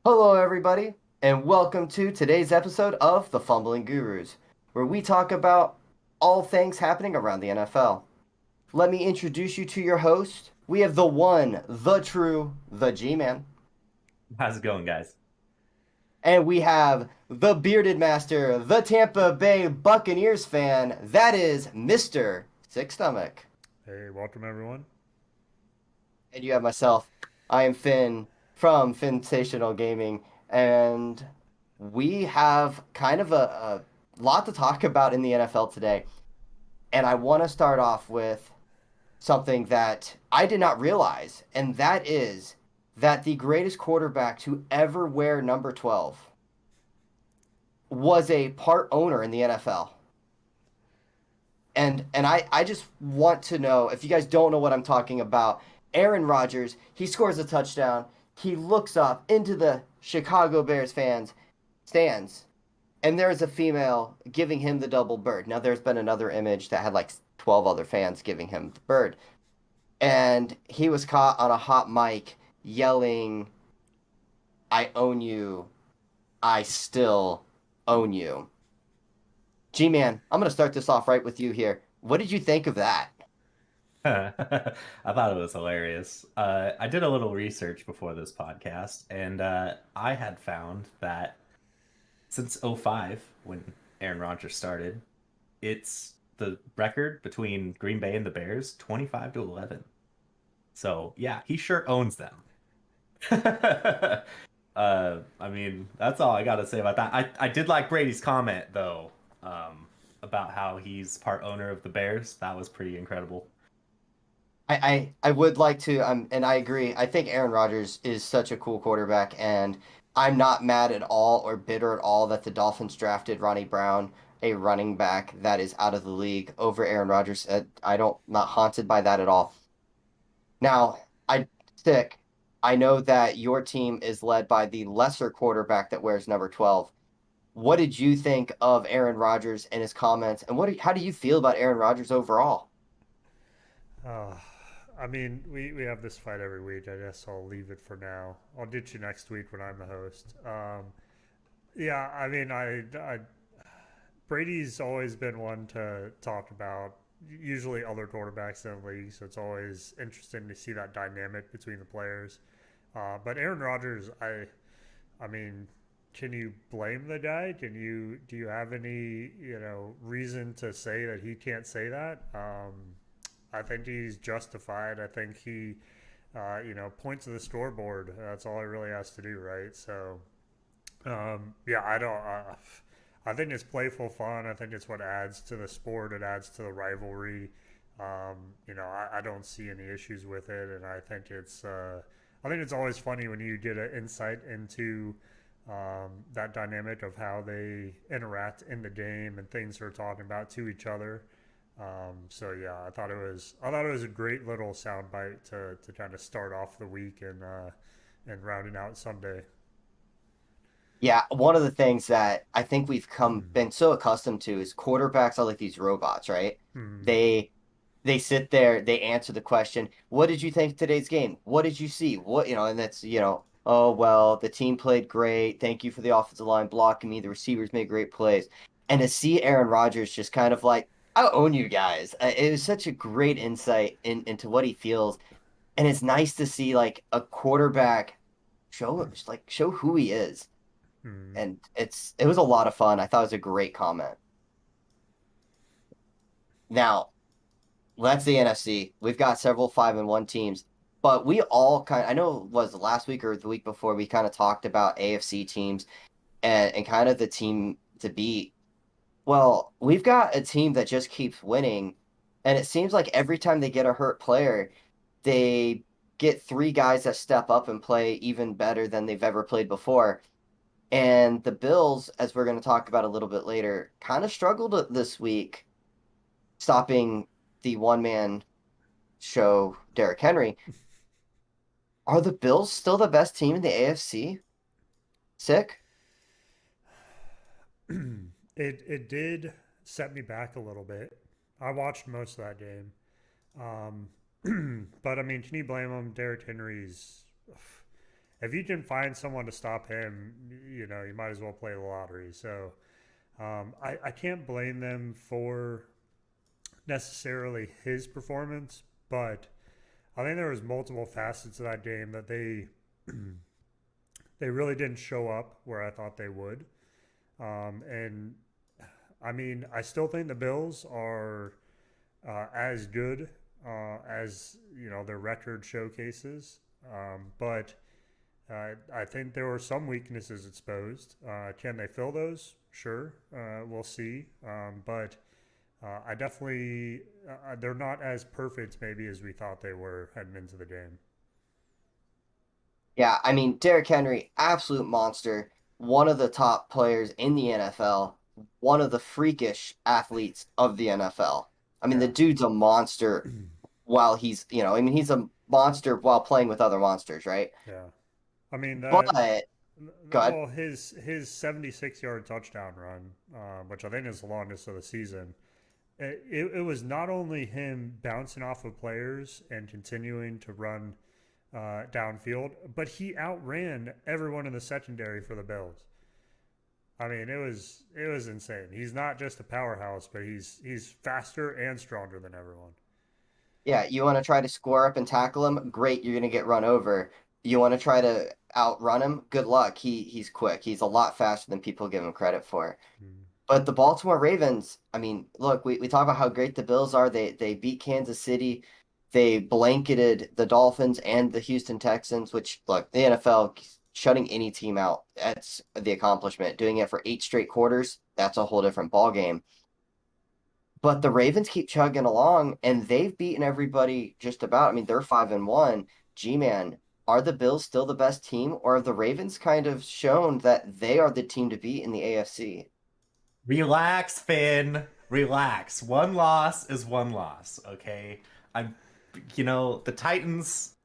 Hello, everybody, and welcome to today's episode of the Fumbling Gurus, where we talk about all things happening around the NFL. Let me introduce you to your host. We have the one, the true, the G Man, How's it going, guys? and we have the bearded master, the Tampa Bay Buccaneers fan. That is Mr. Sick Stomach. Hey, welcome everyone. And you have myself. I am Finn from Sensational Gaming, and we have kind of a lot to talk about in the NFL today. And I want to start off with something that I did not realize, and that is that the greatest quarterback to ever wear number 12 was a part owner in the NFL. And I just want to know if you guys don't know what I'm talking about. Aaron Rodgers, he scores a touchdown. He looks up into the Chicago Bears fans stands, and there's a female giving him the double bird. Now there's been another image that had like 12 other fans giving him the bird. And he was caught on a hot mic yelling, "I own you. I still own you." G-Man, I'm going to start this off right with you here. What did you think of that? I thought it was hilarious. I did a little research before this podcast, and I had found that since '05, when Aaron Rodgers started, it's the record between Green Bay and the Bears, 25-11. So yeah, he sure owns them. I mean, that's all I gotta say about that. I did like Brady's comment though, about how he's part owner of the Bears. That was pretty incredible. I would like to, and I agree. I think Aaron Rodgers is such a cool quarterback, and I'm not mad at all or bitter at all that the Dolphins drafted Ronnie Brown, a running back that is out of the league, over Aaron Rodgers. I don't not haunted by that at all. Now, I stick. I know that your team is led by the lesser quarterback that wears number 12. What did you think of Aaron Rodgers and his comments, and how do you feel about Aaron Rodgers overall? Uh, we have this fight every week. I guess I'll leave it for now. I'll get you next week when I'm the host. Yeah, Brady's always been one to talk about. Usually other quarterbacks in the league, so it's always interesting to see that dynamic between the players. But Aaron Rodgers, I mean, can you blame the guy? Do you have any reason to say that he can't say that? I think he's justified. I think he, points to the scoreboard. That's all he really has to do, right? So, yeah, I don't. I think it's playful fun. I think it's what adds to the sport. It adds to the rivalry. I don't see any issues with it, and I think it's always funny when you get an insight into that dynamic of how they interact in the game and things they're talking about to each other. So yeah, I thought it was a great little soundbite to kind of start off the week and rounding out Sunday. Yeah, one of the things that I think we've come been so accustomed to is quarterbacks are like these robots, right? Hmm. They they sit there, they answer the question, "What did you think of today's game? What did you see?" And that's, "Oh, well, the team played great. Thank you for the offensive line blocking me. The receivers made great plays." And to see Aaron Rodgers just kind of like, "I own you guys." It was such a great insight into what he feels, and it's nice to see like a quarterback show who he is, Hmm. and it was a lot of fun. I thought it was a great comment. Now, that's the NFC. We've got several 5-1 teams, but we all I know it was last week or the week before we kind of talked about AFC teams and kind of the team to beat. Well, we've got a team that just keeps winning, and it seems like every time they get a hurt player, they get three guys that step up and play even better than they've ever played before. And the Bills, as we're going to talk about a little bit later, kind of struggled this week stopping the one man show, Derrick Henry. Are the Bills still the best team in the AFC? Sick? It did set me back a little bit. I watched most of that game, but I mean, can you blame him? Derrick Henry's if you can find someone to stop him, you know, you might as well play the lottery. So I can't blame them for necessarily his performance, but I think there was multiple facets of that game that they really didn't show up where I thought they would. And I mean, I still think the Bills are as good as you know their record showcases, but I think there were some weaknesses exposed. Can they fill those? Sure, we'll see. But I definitely they're not as perfect maybe as we thought they were heading into the game. Yeah, I mean, Derrick Henry, absolute monster, one of the top players in the NFL, one of the freakish athletes of the NFL. I mean, the Yeah, dude's a monster while he's, I mean, he's a monster while playing with other monsters, right? yeah. I mean that. But, go ahead. Well, his 76-yard touchdown run, which I think is the longest of the season. It was not only him bouncing off of players and continuing to run downfield, but he outran everyone in the secondary for the Bills. I mean, it was insane. He's not just a powerhouse, but he's faster and stronger than everyone. Yeah, you want to try to square up and tackle him? Great, you're going to get run over. You want to try to outrun him? Good luck. He's quick. He's a lot faster than people give him credit for. Mm. But the Baltimore Ravens, I mean, look, we talk about how great the Bills are. They beat Kansas City. They blanketed the Dolphins and the Houston Texans, which look, the NFL shutting any team out, that's the accomplishment. Doing it for 8 straight quarters, that's a whole different ball game. But the Ravens keep chugging along and they've beaten everybody just about. I mean, they're 5-1. G-man, are the Bills still the best team, or have the Ravens kind of shown that they are the team to beat in the AFC? Relax, Finn. Relax. One loss is one loss, okay? I'm, the Titans,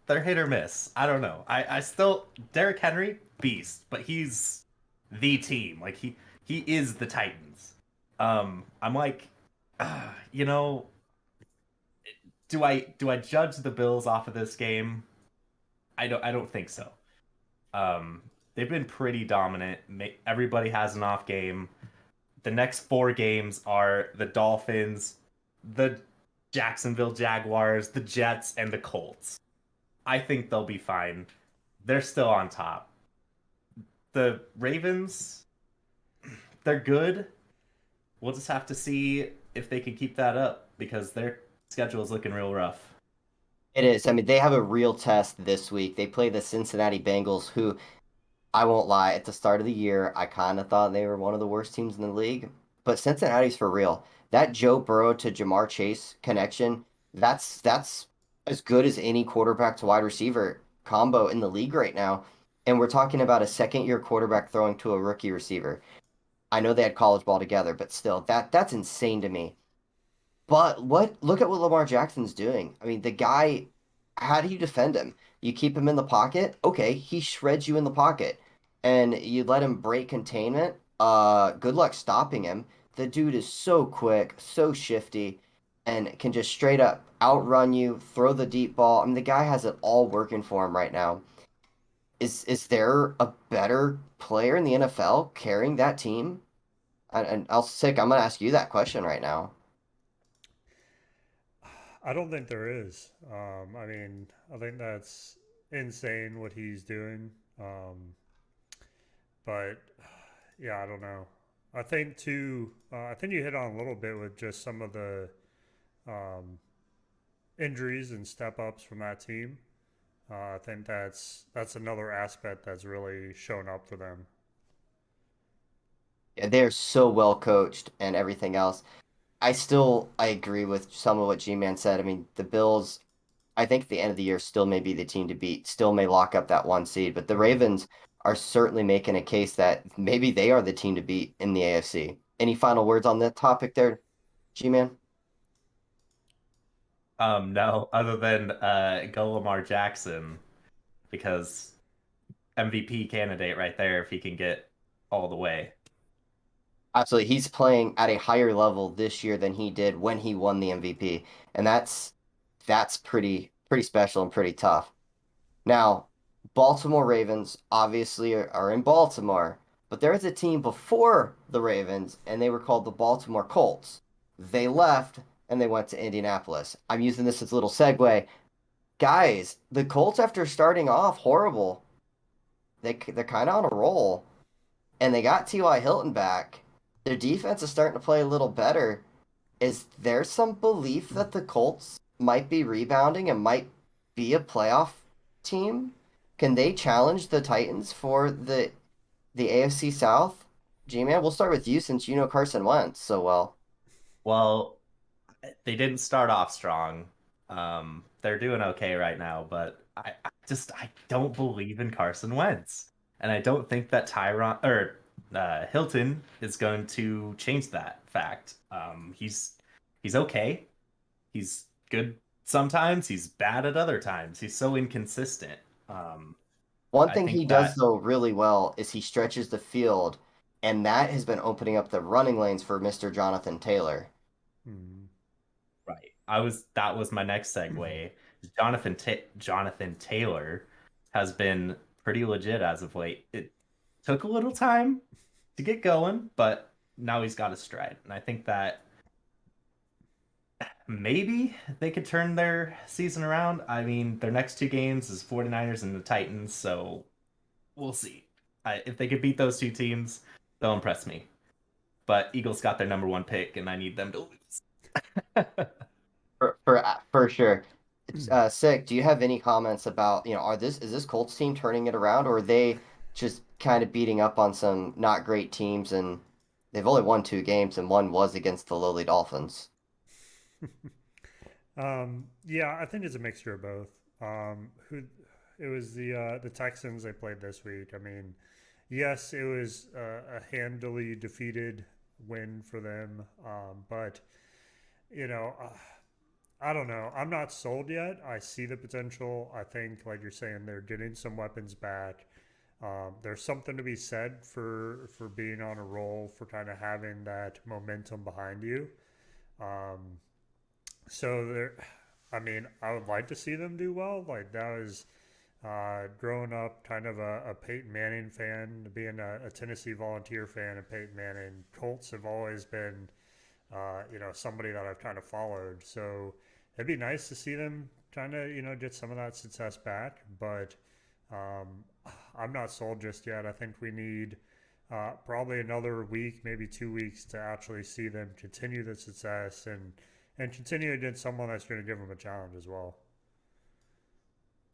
they're hit or miss. I don't know. I still, Derrick Henry, beast, but he's the team. Like, he is the Titans. I'm like, you know, do I judge the Bills off of this game? I don't think so. Um, they've been pretty dominant. Everybody has an off game. The next four games are the Dolphins, the Jacksonville Jaguars, the Jets, and the Colts. I think they'll be fine. They're still on top. The Ravens, they're good. We'll just have to see if they can keep that up because their schedule is looking real rough. It is. I mean, they have a real test this week. They play the Cincinnati Bengals, who I won't lie, at the start of the year, I kind of thought they were one of the worst teams in the league. But Cincinnati's for real. That Joe Burrow to Jamar Chase connection, that's as good as any quarterback to wide receiver combo in the league right now. And we're talking about a second year quarterback throwing to a rookie receiver. I know they had college ball together, but still, that's insane to me. But look at what Lamar Jackson's doing. I mean, the guy, how do you defend him? You keep him in the pocket? Okay, he shreds you in the pocket. And you let him break containment. Good luck stopping him. The dude is so quick, so shifty, and can just straight up outrun you, throw the deep ball. I mean, the guy has it all working for him right now. Is there a better player in the NFL carrying that team? And I'm gonna ask you that question right now. I don't think there is. I mean, I think that's insane what he's doing. But yeah, I don't know. I think too. I think you hit on a little bit with just some of the um, injuries and step ups from that team. I think that's another aspect that's really shown up for them. Yeah, they're so well coached and everything else. I agree with some of what G-Man said. I mean, the Bills, I think at the end of the year still may be the team to beat, still may lock up that one seed, but the Mm-hmm. Ravens are certainly making a case that maybe they are the team to beat in the AFC. Any final words on that topic there, G-Man? No, other than go Lamar Jackson because MVP candidate right there if he can get all the way. Absolutely. He's playing at a higher level this year than he did when he won the MVP, and that's pretty special and pretty tough. Now, Baltimore Ravens obviously are in Baltimore, but there was a team before the Ravens, and they were called the Baltimore Colts. They left and they went to Indianapolis. I'm using this as a little segue. Guys, the Colts, after starting off horrible, they're kind of on a roll, and they got T.Y. Hilton back. Their defense is starting to play a little better. Is there some belief that the Colts might be rebounding and might be a playoff team? Can they challenge the Titans for the AFC South? G-Man, we'll start with you since you know Carson Wentz so well. Well, they didn't start off strong. They're doing okay right now, but I don't believe in Carson Wentz, and I don't think that Tyron or Hilton is going to change that fact. He's okay. He's good sometimes. He's bad at other times. He's so inconsistent. Um, One I thing he think does that though really well is he stretches the field, and that has been opening up the running lanes for Mr. Jonathan Taylor. Hmm. right. I was that was my next segue. Jonathan Taylor has been pretty legit as of late. It took a little time to get going, but now he's got a stride. And I think that maybe they could turn their season around. I mean, their next two games is 49ers and the Titans, so we'll see. If they could beat those two teams, they'll impress me. But Eagles got their number one pick, and I need them to lose. For sure. Sick, do you have any comments about, is this Colts team turning it around, or are they just kind of beating up on some not great teams, and they've only won 2 games and one was against the lowly Dolphins? Yeah, I think it's a mixture of both. Who it was the Texans they played this week. I mean, yes, it was a handily defeated win for them, but you know, I don't know. I'm not sold yet. I see the potential. I think, like you're saying, they're getting some weapons back. There's something to be said for being on a roll, for kind of having that momentum behind you. Um, so there, I mean, I would like to see them do well. Like that was growing up, kind of a Peyton Manning fan, being a Tennessee Volunteer fan of Peyton Manning. Colts have always been, somebody that I've kind of followed. So it'd be nice to see them kind of, get some of that success back. But um, I'm not sold just yet. I think we need probably another week, maybe 2 weeks, to actually see them continue the success and continue against someone that's going to give them a challenge as well.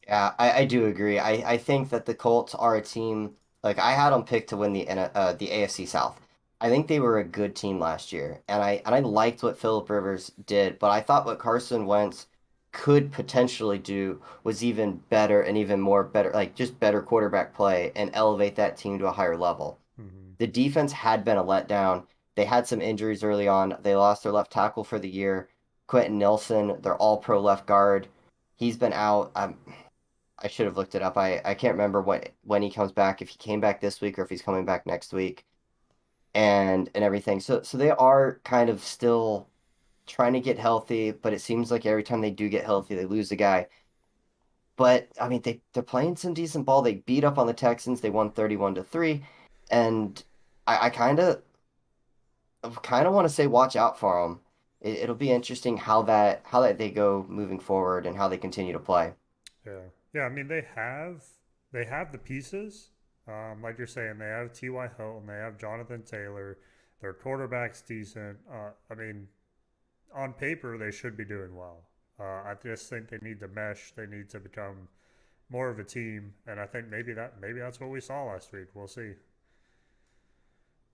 Yeah, I do agree. I think that the Colts are a team, like I had them picked to win the AFC South. I think they were a good team last year, and I liked what Philip Rivers did, but I thought what Carson Wentz could potentially do was even better and even more better, like just better quarterback play and elevate that team to a higher level. Mm-hmm. The defense had been a letdown. They had some injuries early on. They lost their left tackle for the year, Quentin Nelson, their all-pro left guard. He's been out. I should have looked it up. I can't remember when he comes back, if he came back this week or if he's coming back next week and everything. So they are kind of still trying to get healthy, but it seems like every time they do get healthy, they lose a guy. But I mean they're playing some decent ball. They beat up on the Texans. They won 31-3. And I kind of want to say watch out for them. It'll be interesting how that they go moving forward and how they continue to play. Yeah, yeah. I mean, they have the pieces. Like you're saying, they have T.Y. Hilton, they have Jonathan Taylor. Their quarterback's decent. I mean, on paper, they should be doing well. I just think they need to mesh. They need to become more of a team, and I think maybe that's what we saw last week. We'll see.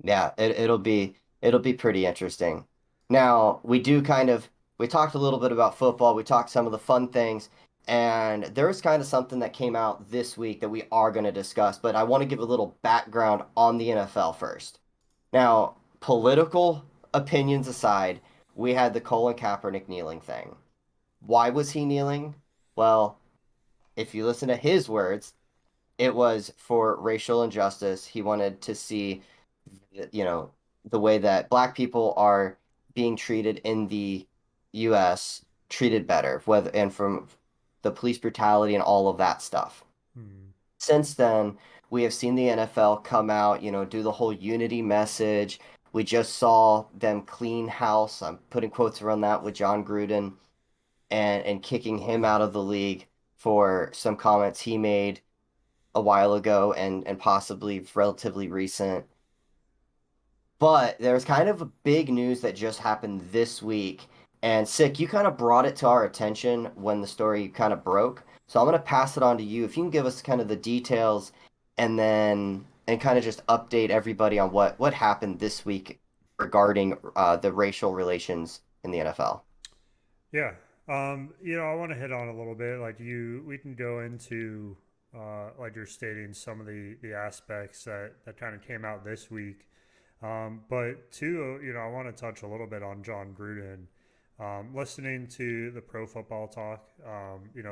Yeah, it'll be pretty interesting. Now, we talked a little bit about football, we talked some of the fun things, and there was kind of something that came out this week that we are going to discuss, but I want to give a little background on the NFL first. Now, political opinions aside, we had the Colin Kaepernick kneeling thing. Why was he kneeling? Well, if you listen to his words, it was for racial injustice. He wanted to see, you know, the way that black people are being treated in the US treated better, whether and from the police brutality and all of that stuff. Hmm. Since then, we have seen the NFL come out, do the whole unity message. We just saw them clean house. I'm putting quotes around that with John Gruden and kicking him out of the league for some comments he made a while ago and possibly relatively recent. But there's kind of a big news that just happened this week. And Sick, you kind of brought it to our attention when the story kind of broke. So I'm going to pass it on to you. If you can give us kind of the details and kind of just update everybody on what happened this week regarding the racial relations in the NFL. Yeah. I want to hit on a little bit. We can go into, like you're stating, some of the aspects that kind of came out this week. But two, I want to touch a little bit on John Gruden. Listening to the Pro Football Talk,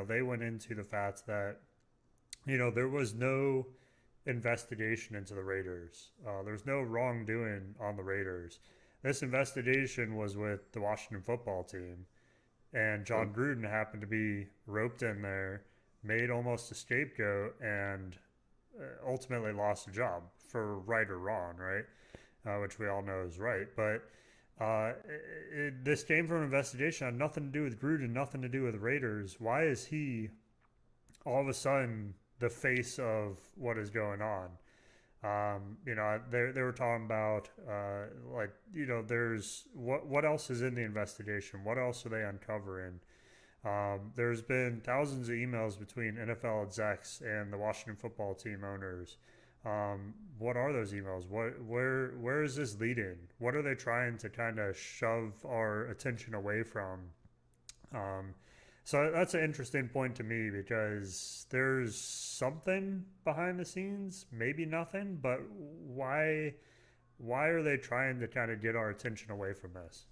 they went into the fact that, there was no investigation into the Raiders. There's no wrongdoing on the Raiders. This investigation was with the Washington football team, and John Gruden happened to be roped in there, made almost a scapegoat, and ultimately lost a job for right or wrong, right? Which we all know is right. But this came from an investigation, had nothing to do with Gruden, nothing to do with Raiders. Why is he all of a sudden the face of what is going on? They were talking about there's what else is in the investigation? What else are they uncovering? There's been thousands of emails between NFL execs and the Washington football team owners. What are those emails? Where is this leading? What are they trying to kind of shove our attention away from? So that's an interesting point to me because there's something behind the scenes, maybe nothing, but why are they trying to kind of get our attention away from this?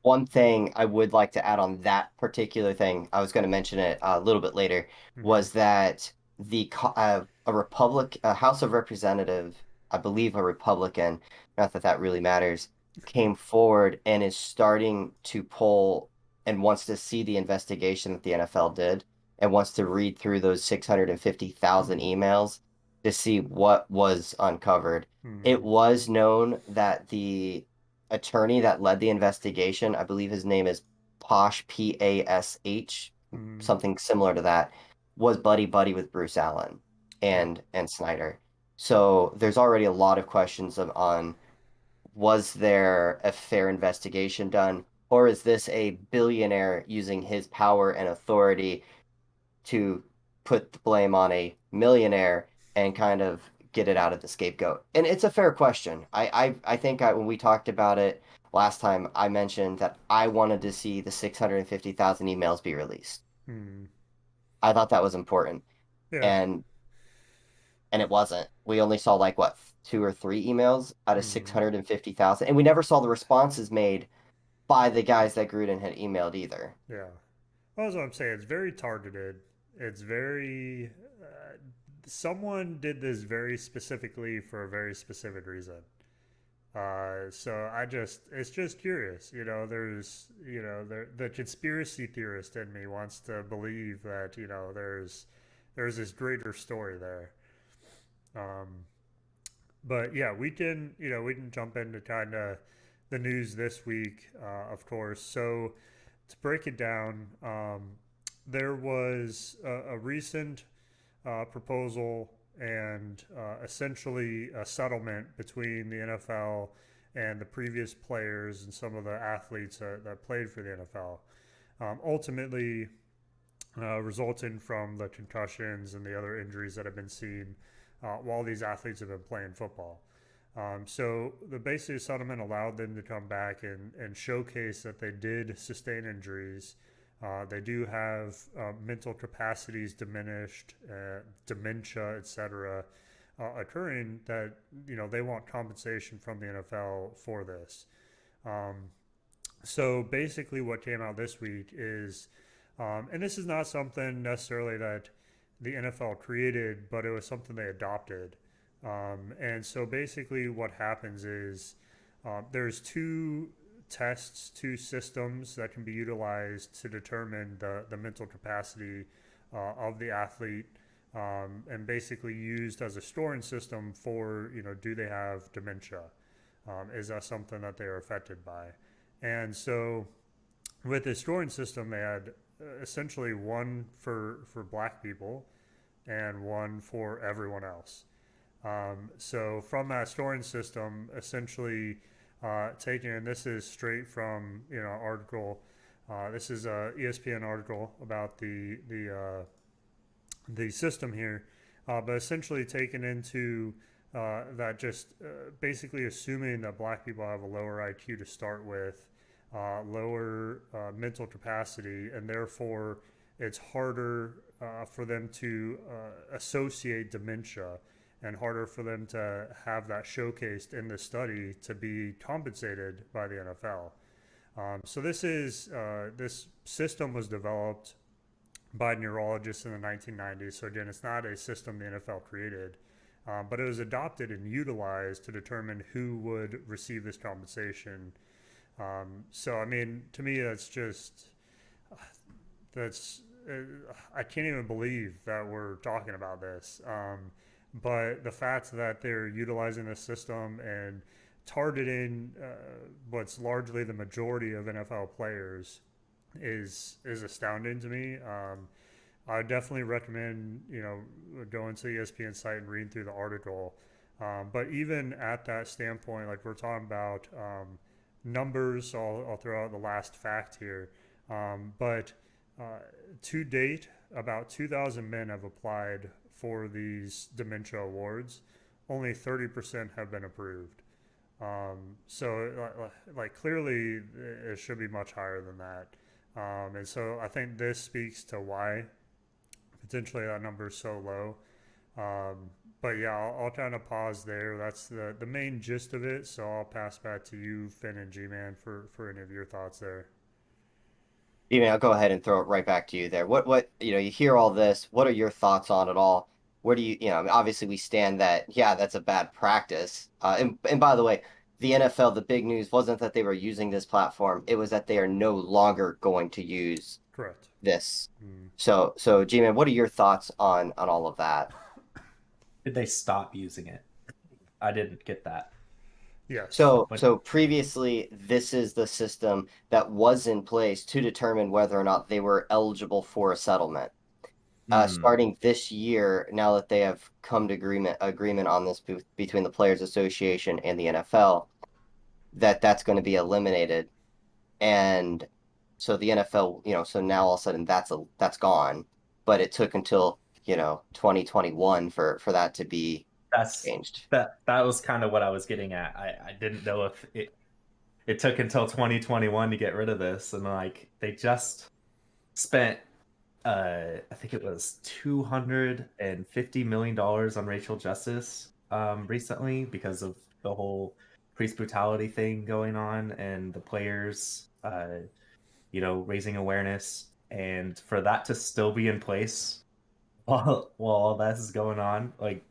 One thing I would like to add on that particular thing, I was going to mention it a little bit later, Mm-hmm. was that a House of Representative, I believe a Republican, not that that really matters, came forward and is starting to pull and wants to see the investigation that the NFL did and wants to read through those 650,000 emails to see what was uncovered. Mm-hmm. It was known that the attorney that led the investigation, I believe his name is Posh, Pash, Mm-hmm. something similar to that, was buddy buddy with Bruce Allen Yeah. and Snyder. So there's already a lot of questions on was there a fair investigation done, or is this a billionaire using his power and authority to put the blame on a millionaire and kind of get it out of the scapegoat? And it's a fair question. I think when we talked about it last time, I mentioned that I wanted to see the 650,000 emails be released. Mm-hmm. I thought that was important, Yeah. and and it wasn't. We only saw like what, two or three emails out of Mm-hmm. 650,000, and we never saw the responses made by the guys that Gruden had emailed either. Yeah. Well, that's what I'm saying. It's very targeted. It's very. Someone did this very specifically for a very specific reason. It's just curious. The conspiracy theorist in me wants to believe that there's this greater story there. Um, but yeah, we can jump into kind of the news this week, of course. So to break it down, there was a recent proposal and essentially a settlement between the NFL and the previous players and some of the athletes that played for the NFL. Ultimately, resulting from the concussions and the other injuries that have been seen while these athletes have been playing football. So the basic settlement allowed them to come back and showcase that they did sustain injuries. They do have mental capacities diminished, dementia, etc., occurring. That they want compensation from the NFL for this. Um, so basically, what came out this week is, and this is not something necessarily that the NFL created, but it was something they adopted. And so basically, what happens is there's two tests, two systems that can be utilized to determine the mental capacity of the athlete. and basically used as a scoring system for, do they have dementia? Is that something that they are affected by? And so with the scoring system, they had essentially one for black people and one for everyone else. So from that scoring system, essentially taken, and this is straight from article. This is a ESPN article about the system here, but essentially taken into that just basically assuming that black people have a lower IQ to start with, lower mental capacity, and therefore it's harder for them to associate dementia and harder for them to have that showcased in the study to be compensated by the NFL. So this system was developed by neurologists in the 1990s. So again, it's not a system the NFL created, but it was adopted and utilized to determine who would receive this compensation. So I mean, to me, that's I can't even believe that we're talking about this. But the fact that they're utilizing this system and targeting what's largely the majority of NFL players is astounding to me. I would definitely recommend going to the ESPN site and reading through the article. But even at that standpoint, like we're talking about numbers, I'll throw out the last fact here. But to date, about 2,000 men have applied for these dementia awards. Only 30% have been approved. So, like, clearly, it should be much higher than that. And so I think this speaks to why potentially that number is so low. But yeah, I'll kind of pause there. That's the main gist of it. So I'll pass back to you, Finn and G-Man, for any of your thoughts there. I'll go ahead and throw it right back to you there. You hear all this. What are your thoughts on it all? Where do I mean, obviously we stand that, yeah, that's a bad practice. And by the way, the NFL, the big news wasn't that they were using this platform. It was that they are no longer going to use Correct. this. Mm. So G-Man, what are your thoughts on all of that? Did they stop using it? I didn't get that. Yes. So previously, this is the system that was in place to determine whether or not they were eligible for a settlement. Hmm. Starting this year, now that they have come to agreement on this between the Players Association and the NFL, that's going to be eliminated. And so the NFL, so now all of a sudden that's gone. But it took until 2021 for that to be That's changed. that was kind of what I was getting at. I didn't know if it took until 2021 to get rid of this, and like they just spent I think it was $250 million on racial justice recently because of the whole police brutality thing going on and the players raising awareness, and for that to still be in place while all this is going on, like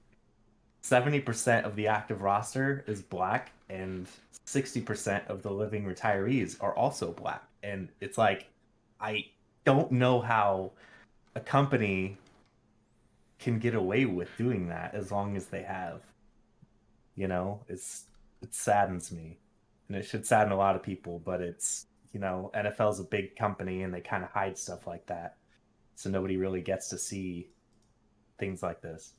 70% of the active roster is black and 60% of the living retirees are also black. And it's like, I don't know how a company can get away with doing that as long as they have. It saddens me. And it should sadden a lot of people, but NFL's a big company and they kind of hide stuff like that. So nobody really gets to see things like this.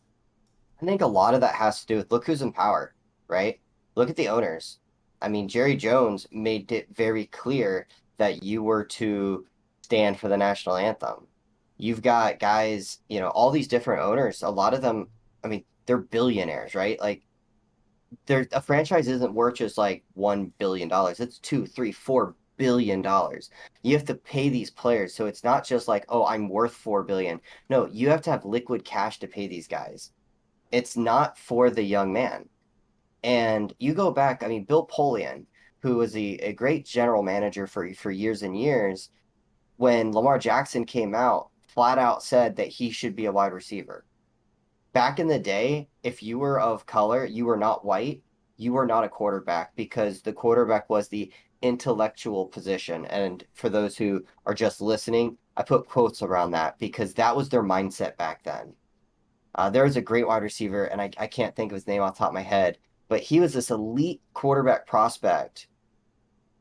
I think a lot of that has to do with look who's in power, right? Look at the owners. I mean, Jerry Jones made it very clear that you were to stand for the national anthem. You've got guys, all these different owners, a lot of them, I mean, they're billionaires, right? Like a franchise isn't worth just like $1 billion. It's two, three, $4 billion. You have to pay these players. So it's not just like, oh, I'm worth 4 billion. No, you have to have liquid cash to pay these guys. It's not for the young man. And you go back, I mean, Bill Polian, who was a great general manager for years and years, when Lamar Jackson came out, flat out said that he should be a wide receiver. Back in the day, if you were of color, you were not white, you were not a quarterback because the quarterback was the intellectual position. And for those who are just listening, I put quotes around that because that was their mindset back then. There was a great wide receiver, and I can't think of his name off the top of my head, but he was this elite quarterback prospect.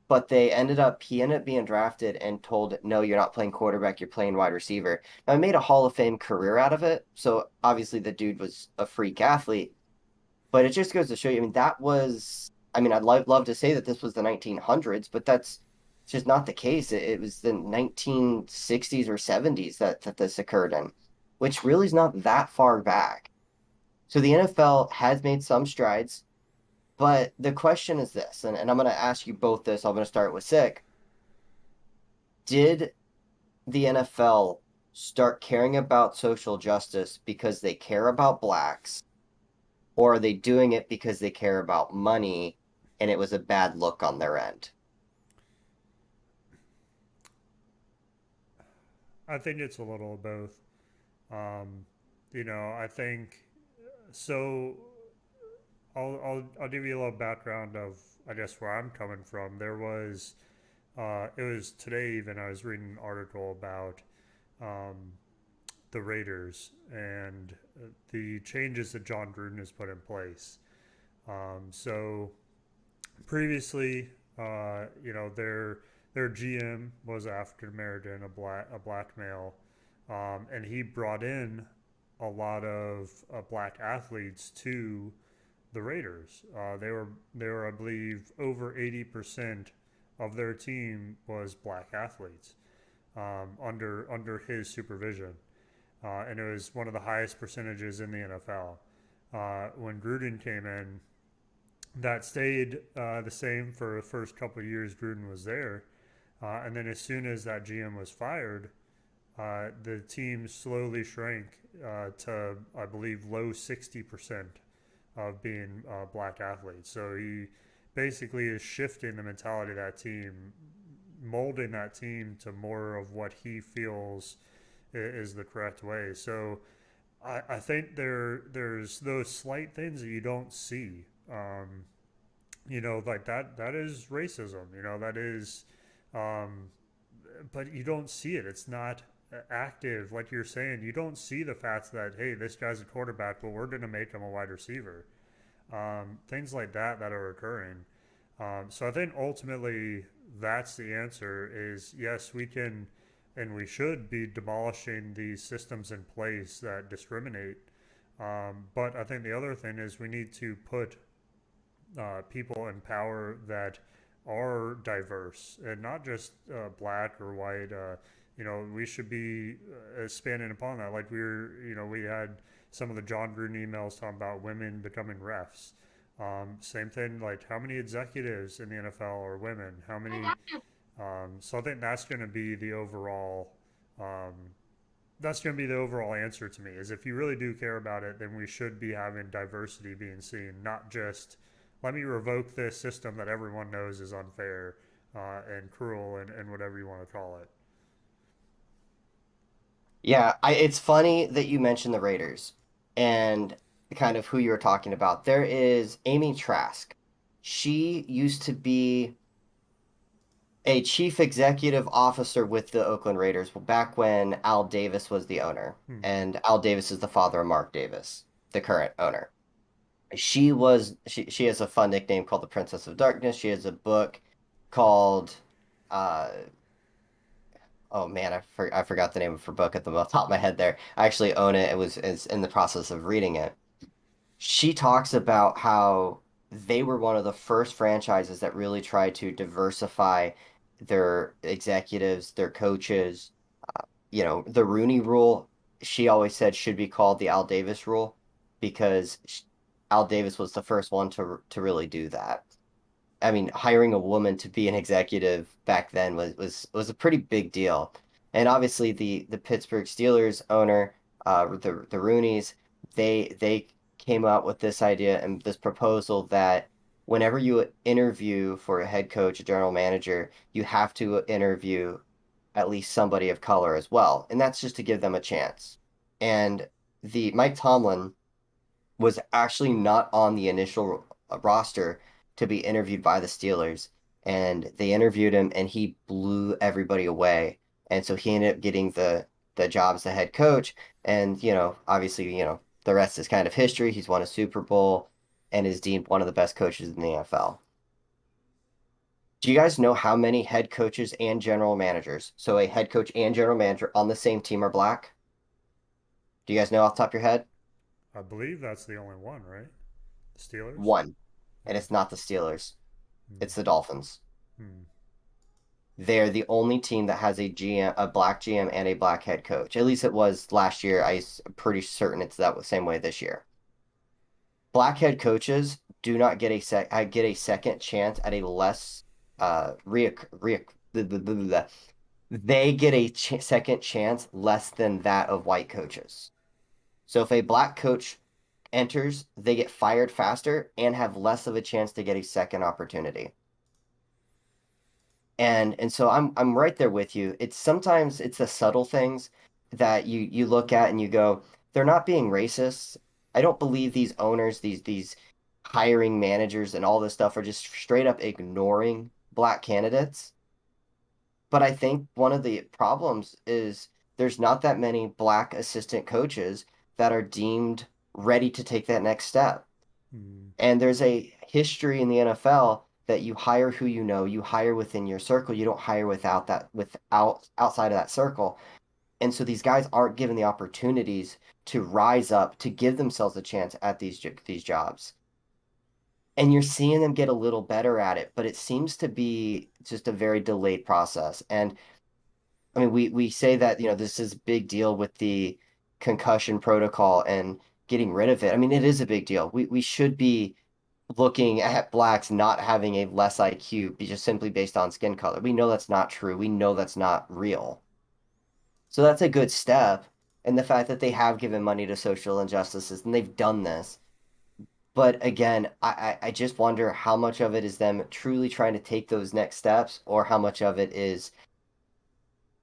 But he ended up being drafted and told, no, you're not playing quarterback, you're playing wide receiver. Now, he made a Hall of Fame career out of it. So obviously the dude was a freak athlete, but it just goes to show you, I mean, I mean, I'd love to say that this was the 1900s, but that's just not the case. It was the 1960s or 70s that this occurred in, which really is not that far back. So the NFL has made some strides, but the question is this, and I'm going to ask you both this. I'm going to start with Sick. Did the NFL start caring about social justice because they care about blacks, or are they doing it because they care about money and it was a bad look on their end? I think it's a little of both. Um, I think so. I'll give you a little background of I guess where I'm coming from. It was today even I was reading an article about um, the Raiders and the changes that John Gruden has put in place. So previously, their GM was African American, a black male, and he brought in a lot of black athletes to the Raiders. They were I believe over 80% of their team was black athletes under his supervision, and it was one of the highest percentages in the NFL. When Gruden came in, that stayed the same for the first couple of years Gruden was there, and then as soon as that GM was fired, the team slowly shrank to I believe low 60% of being black athletes. So he basically is shifting the mentality of that team, molding that team to more of what he feels is the correct way. So I think there's those slight things that you don't see. Like that is racism. That is, um, but you don't see it. It's not active, like you're saying. You don't see the fact that hey, this guy's a quarterback, but we're going to make him a wide receiver. Things like that are occurring. So I think ultimately that's the answer. Is yes, we can and we should be demolishing these systems in place that discriminate. But I think the other thing is we need to put people in power that are diverse and not just black or white. We should be expanding upon that. Like we had some of the John Gruden emails talking about women becoming refs. Same thing, like how many executives in the NFL are women? How many? So I think um, that's going to be the overall answer to me. Is if you really do care about it, then we should be having diversity being seen, not just let me revoke this system that everyone knows is unfair and cruel and whatever you want to call it. Yeah, it's funny that you mentioned the Raiders and kind of who you were talking about. There is Amy Trask. She used to be a chief executive officer with the Oakland Raiders back when Al Davis was the owner. Hmm. And Al Davis is the father of Mark Davis, the current owner. She has a fun nickname called the Princess of Darkness. She has a book called uh oh man, I forgot the name of her book at the top of my head there. I actually own it. It's in the process of reading it. She talks about how they were one of the first franchises that really tried to diversify their executives, their coaches. The Rooney Rule, she always said should be called the Al Davis Rule because Al Davis was the first one to really do that. I mean, hiring a woman to be an executive back then was a pretty big deal. And obviously the Pittsburgh Steelers owner, the Rooneys, they came out with this idea and this proposal that whenever you interview for a head coach, a general manager, you have to interview at least somebody of color as well. And that's just to give them a chance. And the Mike Tomlin was actually not on the initial roster to be interviewed by the Steelers. And they interviewed him and he blew everybody away. And so he ended up getting the job as the head coach. And, obviously, The rest is kind of history. He's won a Super Bowl and is deemed one of the best coaches in the NFL. Do you guys know how many head coaches and general managers, so a head coach and general manager on the same team, are black? Do you guys know off the top of your head? I believe that's the only one, right? The Steelers. One. And Oh. it's not the Steelers. Hmm. It's the Dolphins. Hmm. They're the only team that has a black GM and a black head coach. At least it was last year. I'm pretty certain it's that same way this year. Black head coaches do not get get a second chance at a less they get a second chance less than that of white coaches. So if a black coach enters, they get fired faster and have less of a chance to get a second opportunity. And so I'm right there with you. It's sometimes it's the subtle things that you look at and you go, they're not being racist. I don't believe these owners, these hiring managers and all this stuff are just straight up ignoring black candidates. But I think one of the problems is there's not that many black assistant coaches that are deemed ready to take that next step. Hmm. And there's a history in the NFL that you hire who you know, you hire within your circle, you don't hire without outside of that circle. And so these guys aren't given the opportunities to rise up, to give themselves a chance at these jobs. And you're seeing them get a little better at it, but it seems to be just a very delayed process. And I mean, we say that, this is a big deal with the concussion protocol and getting rid of it. I mean, it is a big deal. We should be looking at blacks not having a less IQ just simply based on skin color. We know that's not true. We know that's not real. So that's a good step. And the fact that they have given money to social injustices and they've done this. But again, I just wonder how much of it is them truly trying to take those next steps or how much of it is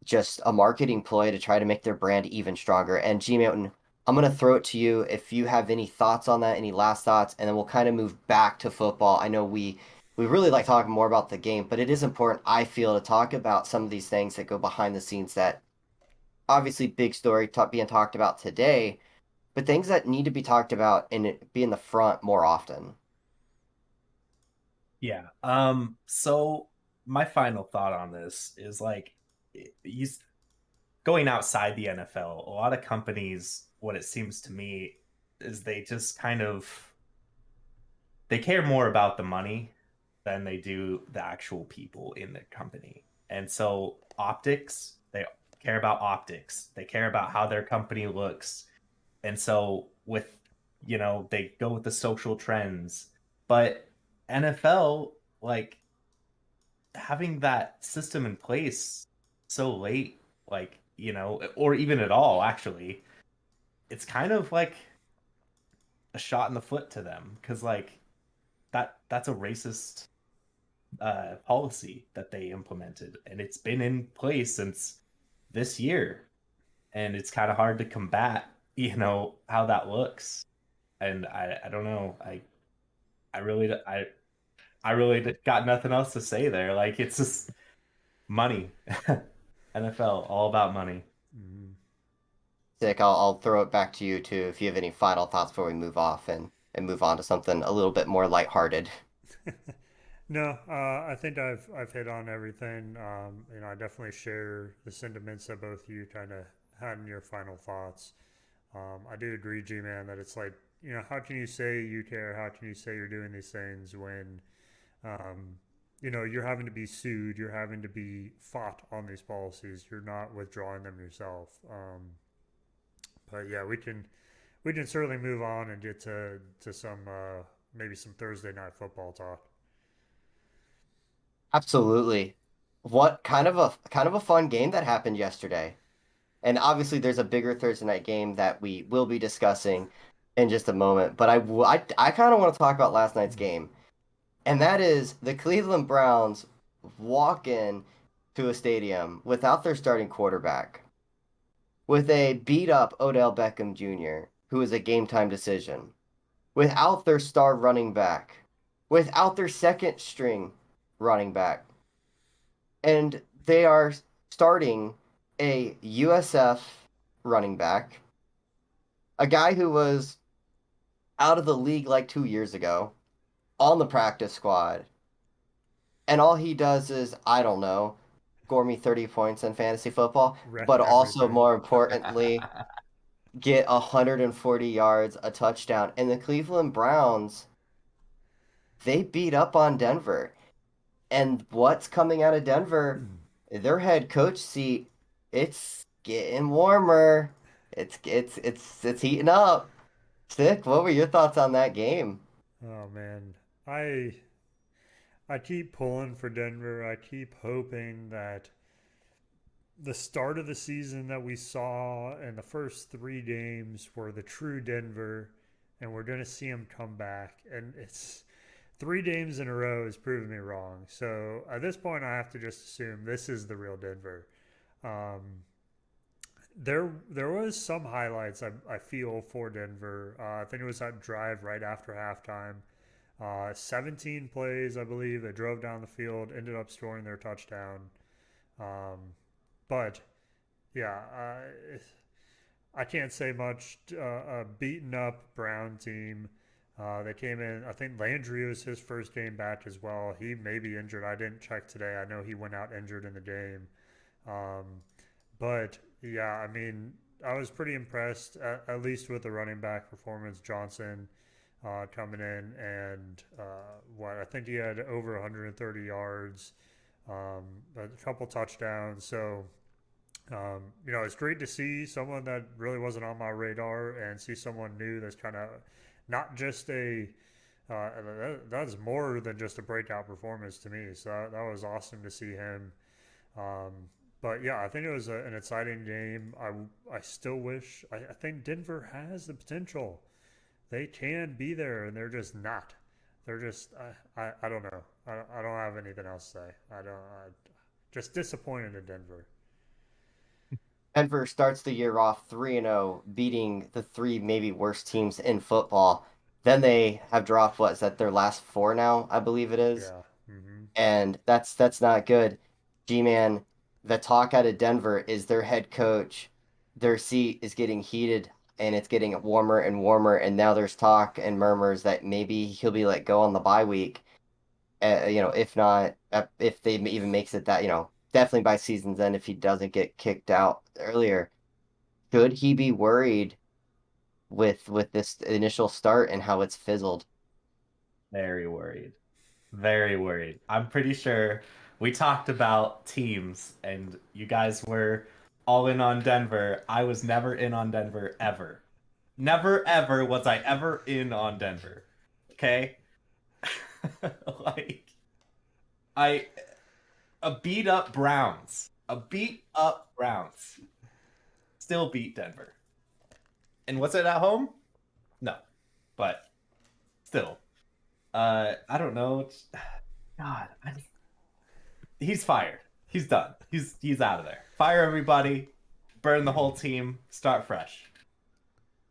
just a marketing ploy to try to make their brand even stronger. And G Mountain, I'm gonna throw it to you if you have any thoughts on that, any last thoughts, and then we'll kind of move back to football. I know we really like talking more about the game, but it is important, I feel, to talk about some of these things that go behind the scenes that obviously big story being talked about today, but things that need to be talked about and be in the front more often. Yeah. So my final thought on this is like you going outside the NFL, a lot of companies, what it seems to me is they just kind of they care more about the money than they do the actual people in the company. And so optics, they care about optics. They care about how their company looks. And so with they go with the social trends. But NFL, like having that system in place so late, like, or even at all, actually, it's kind of like a shot in the foot to them because like that's a racist policy that they implemented, and it's been in place since this year, and it's kind of hard to combat, how that looks. And I don't know, I really I really got nothing else to say there. Like it's just money. NFL all about money. Hmm. Dick, I'll throw it back to you too if you have any final thoughts before we move off and move on to something a little bit more lighthearted. No, I think I've hit on everything. I definitely share the sentiments that both you kind of had in your final thoughts. I do agree, G man, that it's like how can you say you care? How can you say you're doing these things when um, you're having to be sued, you're having to be fought on these policies, you're not withdrawing them yourself. But yeah, we can certainly move on and get to some maybe some Thursday night football talk. Absolutely. What kind of a fun game that happened yesterday. And obviously there's a bigger Thursday night game that we will be discussing in just a moment, but I kind of want to talk about last night's Mm. game. And that is the Cleveland Browns walk in to a stadium without their starting quarterback, with a beat up Odell Beckham Jr., who is a game time decision, without their star running back, without their second string running back. And they are starting a USF running back A guy who was out of the league like 2 years ago on the practice squad, and all he does is, I don't know, score me 30 points in fantasy football, Wreck but also everything. more importantly, get 140 yards, a touchdown. And the Cleveland Browns, they beat up on Denver. And what's coming out of Denver? Their head coach seat, it's getting warmer. It's heating up. Sick. What were your thoughts on that game? Oh man, I I keep pulling for Denver. I keep hoping that the start of the season that we saw in the first 3 games were the true Denver, and we're going to see them come back. And it's 3 games in a row has proven me wrong. So at this point, I have to just assume this is the real Denver. Um, there was some highlights I feel for Denver. I think it was that drive right after halftime. 17 plays, I believe. They drove down the field, ended up scoring their touchdown. Um, but yeah, I can't say much. A beaten up Brown team. They came in. I think Landry was his first game back as well. He may be injured. I didn't check today. I know he went out injured in the game. Um, but yeah, I mean, I was pretty impressed at least with the running back performance. Johnson coming in and what I think he had over 130 yards, a couple touchdowns. So it's great to see someone that really wasn't on my radar and see someone new that's kind of not just a that's more than just a breakout performance to me. So that was awesome to see him. Um, but yeah, I think it was an exciting game. I still wish I think Denver has the potential. They can be there, and they're just not. They're just I don't know. I don't have anything else to say. Just disappointed in Denver. Denver starts the year off 3-0, beating the three maybe worst teams in football. Then they have dropped, what is that, their last four now, I believe it is. Yeah. Mm-hmm. And that's not good. G-Man, the talk out of Denver is their head coach, their seat is getting heated and it's getting warmer and warmer. And now there's talk and murmurs that maybe he'll be let go on the bye week. If not, if they even makes it that, definitely by season's end if he doesn't get kicked out earlier. Should he be worried with this initial start and how it's fizzled? Very worried. Very worried. I'm pretty sure we talked about teams and you guys were all in on Denver. I was never in on Denver ever. Never ever was I ever in on Denver. Okay? Like I a beat up Browns. A beat up Browns. Still beat Denver. And was it at home? No. But still. I don't know. God, he's fired. He's done. He's out of there. Fire everybody, burn the whole team, start fresh.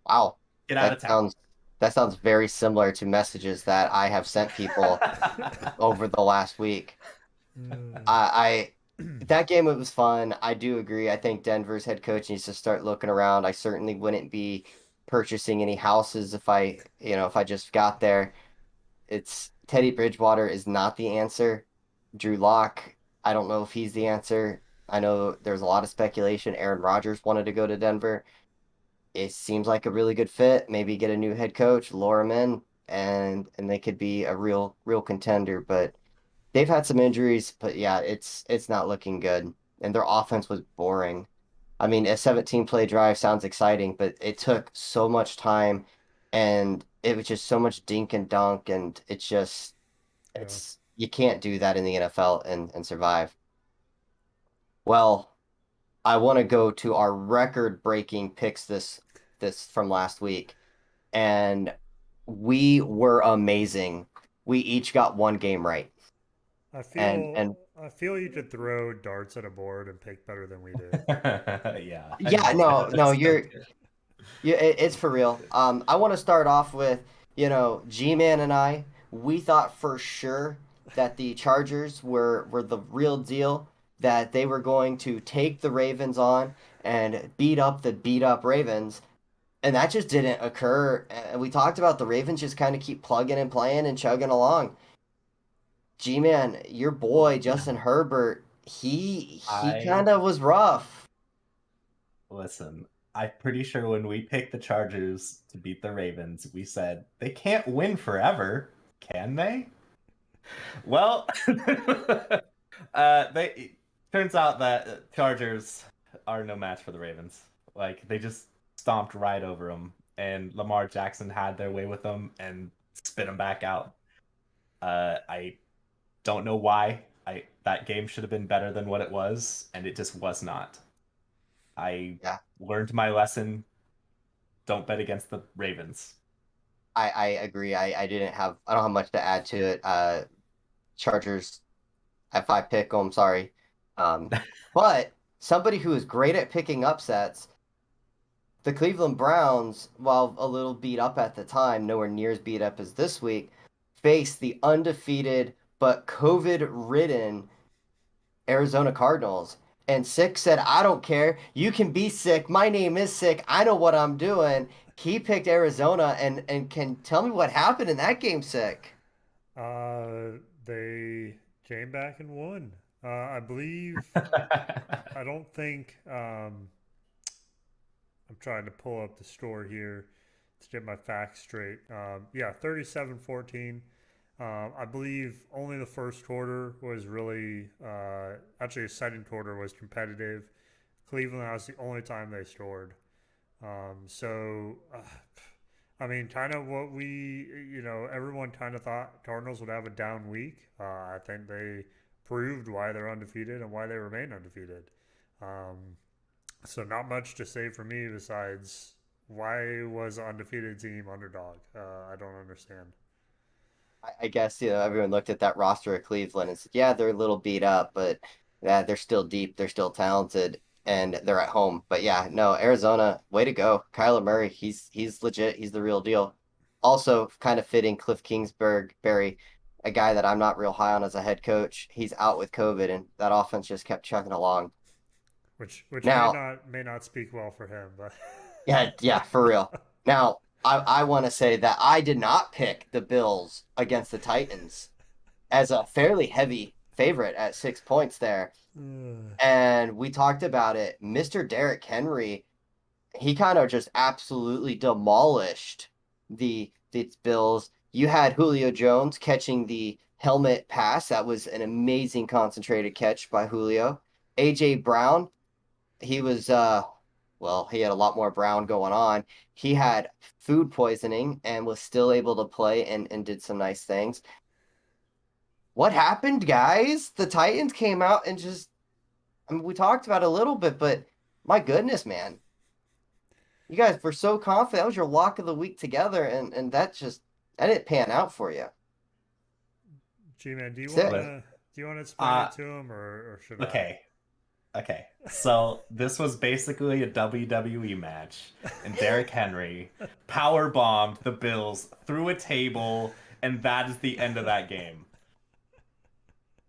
Wow, Get out that of town. sounds that sounds very similar to messages that I have sent people over the last week. I that game it was fun. I do agree. I think Denver's head coach needs to start looking around. I certainly wouldn't be purchasing any houses if I just got there. It's Teddy Bridgewater is not the answer. Drew Lock, I don't know if he's the answer. I know there's a lot of speculation. Aaron Rodgers wanted to go to Denver. It seems like a really good fit. Maybe get a new head coach, lure him in, and they could be a real contender. But they've had some injuries, but yeah, it's not looking good. And their offense was boring. I mean, a 17 play drive sounds exciting, but it took so much time and it was just so much dink and dunk and Yeah. it's you can't do that in the NFL and survive. Well, I want to go to our record-breaking picks this from last week, and we were amazing. We each got one game right. I And feel and I feel you could throw darts at a board and pick better than we did. Yeah, I yeah, know. no, That's so good. it's for real. I want to start off with, G-Man and I, we thought for sure that the Chargers were the real deal, that they were going to take the Ravens on and beat up the beat up Ravens. And that just didn't occur. And we talked about the Ravens just kind of keep plugging and playing and chugging along. G-Man, your boy Justin Herbert, he I kind of was rough. Listen, I'm pretty sure when we picked the Chargers to beat the Ravens, we said they can't win forever, can they? Well, they turns out that Chargers are no match for the Ravens. Like they just stomped right over them, and Lamar Jackson had their way with them and spit them back out. I don't know why. I That game should have been better than what it was, and it just was not. I Yeah, learned my lesson. Don't bet against the Ravens. I agree. I don't have much to add to it. Chargers F5 pick 'em, sorry. But somebody who is great at picking upsets, the Cleveland Browns, while a little beat up at the time, nowhere near as beat up as this week, faced the undefeated but COVID-ridden Arizona Cardinals. And Sick said, I don't care. You can be sick. My name is Sick. I know what I'm doing. He picked Arizona and can tell me what happened in that game, Sick. They came back and won. I believe. I don't think. I'm trying to pull up the score here to get my facts straight. Yeah, 37-14. I believe only the first quarter was really, actually, the second quarter was competitive. Cleveland, that was the only time they scored. I mean, kind of what everyone kind of thought Cardinals would have a down week. I think they proved why they're undefeated and why they remain undefeated. Um, so not much to say for me besides why was an undefeated team underdog? I don't understand. I guess, everyone looked at that roster of Cleveland and said, yeah, they're a little beat up, but yeah, they're still deep, they're still talented, and they're at home. But yeah, no, Arizona, way to go. Kyler Murray, he's legit, he's the real deal. Also, kind of fitting Cliff Kingsbury, a guy that I'm not real high on as a head coach. He's out with COVID, and that offense just kept chugging along. Which Now, may not speak well for him, but yeah, yeah, for real. Now, I want to say that I did not pick the Bills against the Titans as a fairly heavy favorite at 6 points there. And we talked about it. Mr. Derrick Henry, he kind of just absolutely demolished the Bills. You had Julio Jones catching the helmet pass. That was an amazing concentrated catch by Julio. AJ Brown, he was well, he had a lot more Brown going on. He had food poisoning and was still able to play and did some nice things. What happened, guys? The Titans came out and just, I mean, we talked about it a little bit, but my goodness, man. You guys were so confident. That was your lock of the week together, and that didn't pan out for you. G man, Sick. do you wanna explain it to him or should I? Okay. Okay. So this was basically a WWE match, and Derrick Henry power bombed the Bills through a table, and that is the end of that game.